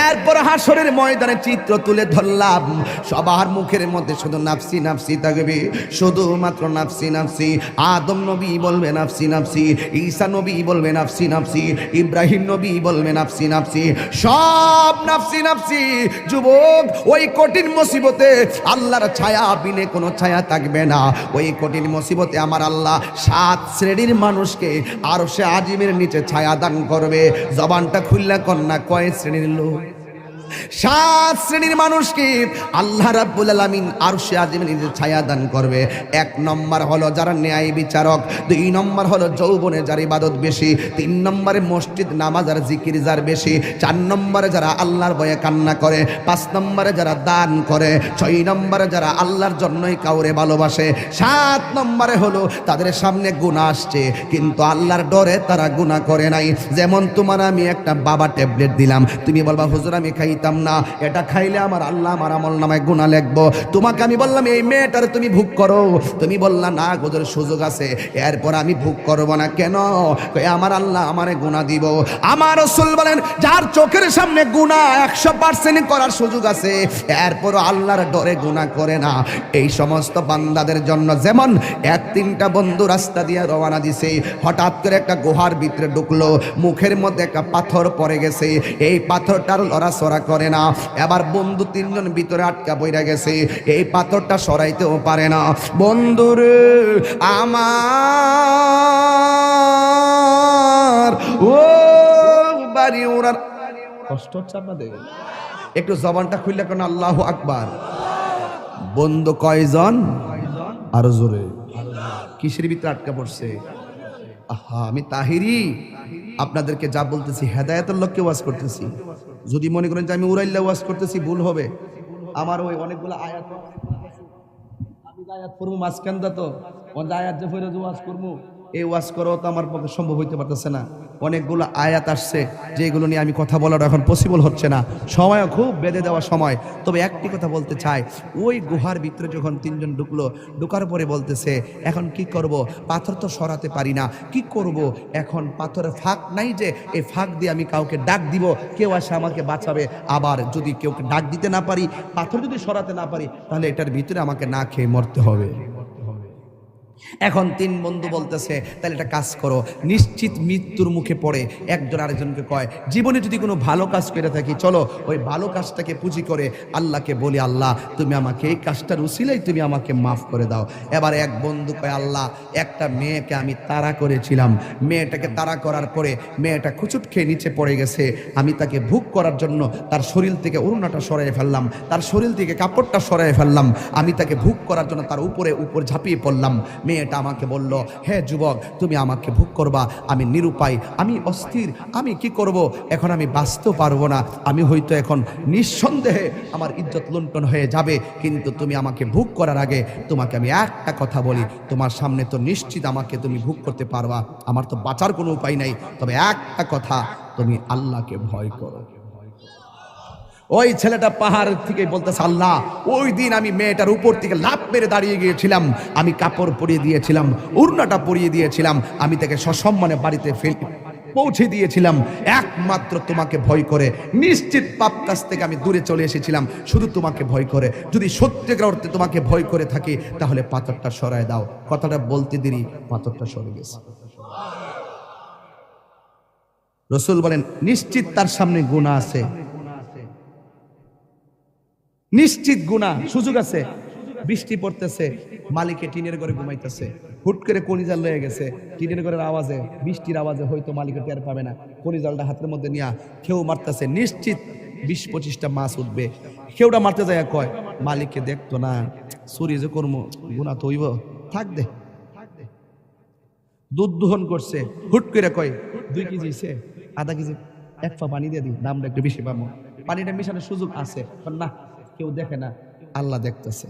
এরপর হাসরের ময়দানে চিত্র তুলে ধরলাম, সবার মুখের মধ্যে শুধু নাফসি নাফসি থাকবে, শুধুমাত্র নাফসি নাফসি। আদম নবী বলবে নাফসি নাফসি, ঈসা নবী বলবে নাফসি নাফসি, ইব্রাহিম নবী বলবে নাফসি নাফসি, সব নাফসি নাফসি। যুবক, ওই কঠিন মুসিবতে আল্লাহর ছায়া বিনে কোনো ছায়া থাকবে না। ওই কঠিন মুসিবতে আমার আল্লাহ 7 শ্রেণীর মানুষকে আর সে আজিমের নিচে ছায়া দান করবে। জবানটা খুললা কন্যা, কয় শ্রেণীর লোক? 7 শ্রেণীর মানুষকে আল্লাহ রাব্বুল আলামিন আরশে আজিমের নিচে ছায়া দান করবে। 1 নম্বর হলো যারা ন্যায় বিচারক, 2 নম্বর হলো যৌবনে যার ইবাদত বেশি, 3 নম্বরে মসজিদ নামাজ আর জিকির যার বেশি, 4 নম্বরে যারা আল্লাহর ভয়ে কান্না করে, 5 নম্বরে যারা দান করে, 6 নম্বরে যারা আল্লাহর জন্যই কাউরে ভালোবাসে, 7 নম্বরে হলো তাদের সামনে গুনাহ আসছে কিন্তু আল্লাহর ডরে তারা গুনাহ করে নাই। যেমন তোমার আমি একটা বাবা ট্যাবলেট দিলাম, তুমি বলবা হুজুর আমি খাইতাম না, এটা খাইলে আমার আল্লাহ আমার আমল নামায় গুনাহ লিখবো। তোমাকে আমি বললাম এই মেয়েটার তুমি ভোগ করো, তুমি বললা না হুজুর সুযোগ আছে, এরপর আমি ভোগ করব না। কেন? আমার আল্লাহ আমারে গুনাহ দিব। আমার রাসূল বলেন যার চোখের সামনে গুনাহ 100% করার সুযোগ আছে, এরপর আল্লাহর ডরে গুনাহ করে না, এই সমস্ত বান্দাদের জন্য যেমন 1-3টা বন্ধু রাস্তা দিয়ে রওনা দিছে, হঠাৎ করে একটা গুহার ভিতরে ঢুকলো, মুখের মধ্যে একটা পাথর পড়ে গেছে, এই পাথরটার লড়াচড়া করে না। এবার বন্ধু 3 জন ভিতরে আটকা পড়ে গেছে, এই পাথরটা সরাইতেও পারে না। বন্ধুরে আমার, ও বাড়ি ওনার কষ্ট হচ্ছে আপনাদের? একটু জবানটা খুললে কেন আল্লাহু আকবার। বন্ধু কয়জন? আরো জোরে। কিসের ভিতরে আটকা পড়ছে? আহা, আমি তাহিরি আপনাদেরকে যা বলতেছি হেদায়েতের লক্ষ্যে ওয়াজ করতেছি। যদি মনে করেন যে আমি উড়াইল্লা ওয়াজ করতেছি, ভুল হবে। আমার ওই অনেকগুলো আয়াত, আমি আয়াত পড়বো মাঝখান দা, তো আয়াত যে ফেরত ওয়াজ করবো, এই ওয়াজ করাও তো আমার পক্ষে সম্ভব হইতে পারতেছে না। অনেকগুলো আয়াত আসছে যেগুলো নিয়ে আমি কথা বলার এখন পসিবল হচ্ছে না, সময়ও খুব বেঁধে দেওয়া সময়। তবে একটি কথা বলতে চাই, ওই গুহার ভিতরে যখন 3 জন ঢুকলো, ঢুকার পরে বলতেছে এখন কি করব, পাথর তো সরাতে পারি না, কি করব এখন? পাথরের ফাঁক নাই যে এই ফাঁক দিয়ে আমি কাউকে ডাক দিব, কেউ আসে আমাকে বাঁচাবে। আবার যদি কেউ ডাক দিতে না পারি, পাথর যদি সরাতে না পারি, তাহলে এটার ভিতরে আমাকে না খেয়ে মরতে হবে। এখন 3 বন্ধু বলতেছে তাহলে একটা কাজ করো, নিশ্চিত মৃত্যুর মুখে পড়ে একজন আরেকজনকে কয় জীবনে যদি কোনো ভালো কাজ করে থাকি, চলো ওই ভালো কাজটাকে পুঁজি করে আল্লাহকে বলি, আল্লাহ তুমি আমাকে এই কাজটার উসিলাই তুমি আমাকে মাফ করে দাও। এবার এক বন্ধু কয়, আল্লাহ একটা মেয়েকে আমি তাড়া করেছিলাম, মেয়েটাকে তাড়া করার পরে মেয়েটা খুচুট খেয়ে নিচে পড়ে গেছে, আমি তাকে ভোগ করার জন্য তার শরীর থেকে ওড়নাটা সরাই ফেললাম, তার শরীর থেকে কাপড়টা সরাই ফেললাম, আমি তাকে ভোগ করার জন্য তার উপর ঝাঁপিয়ে পড়লাম। মেয়েটা আমাকে বলল, হে যুবক তুমি আমাকে ভোগ করবা, আমি নিরুপায়, আমি অস্থির, আমি কি করব, এখন আমি বাঁচতে পারবো না, আমি হয়তো এখন নিঃসন্দেহে আমার ইজ্জত লুণ্ঠন হয়ে যাবে, কিন্তু তুমি আমাকে ভোগ করার আগে তোমাকে আমি একটা কথা বলি, তোমার সামনে তো নিশ্চিত আমাকে তুমি ভোগ করতে পারবা, আমার তো বাঁচার কোনো উপায় নাই, তবে একটা কথা, তুমি আল্লাহকে ভয় করো। ওই ছেলেটা পাহাড় থেকে বলতেছে, আল্লাহ ওই দিন আমি মেয়েটার উপর থেকে লাফ মেরে দাঁড়িয়ে গিয়েছিলাম, আমি কাপড় পরিয়ে দিয়েছিলাম, ওড়নাটা পরিয়ে দিয়েছিলাম, আমি তাকে সসম্মানে বাড়িতে পৌঁছে দিয়েছিলাম, একমাত্র তোমাকে ভয় করে, নিশ্চিত পাপ কাজ থেকে আমি দূরে চলে এসেছিলাম শুধু তোমাকে ভয় করে। যদি সত্যিকার অর্থে তোমাকে ভয় করে থাকি তাহলে পাথরটা সরায় দাও। কথাটা বলতে দেরি, পাথরটা সরে গেছে। রাসূল বলেন নিশ্চিত তার সামনে গুনাহ আছে, নিশ্চিত গুনাহ, সুযোগ আছে। বৃষ্টি পড়তেছে, মালিকে টিনের ঘরে ঘুমাইতেছে, হুট করে কলিজাল লয়ে গেছে, টিনের ঘরের আওয়াজে, বৃষ্টির আওয়াজে হয়তো মালিকের টের পাবে না, কলিজালটা হাতের মধ্যে নিয়ে কেউ মারতেছে, নিশ্চিত 20-25টা মাছ উঠবে। কেউটা মারতে যায় কয় মালিককে দেখতো না, চুরি যে কর্ম গুণা তো হইব, থাক দে। দুধ দোহন করছে, হুট করে কয় 2 কেজি হইছে, আধা কেজি 1 পা পানি দিয়ে দিই, দামটা একটু বেশি পাবো। পানিটা মিশানোর সুযোগ আছে, না কেউ দেখে না, আল্লাহ দেখতেছে।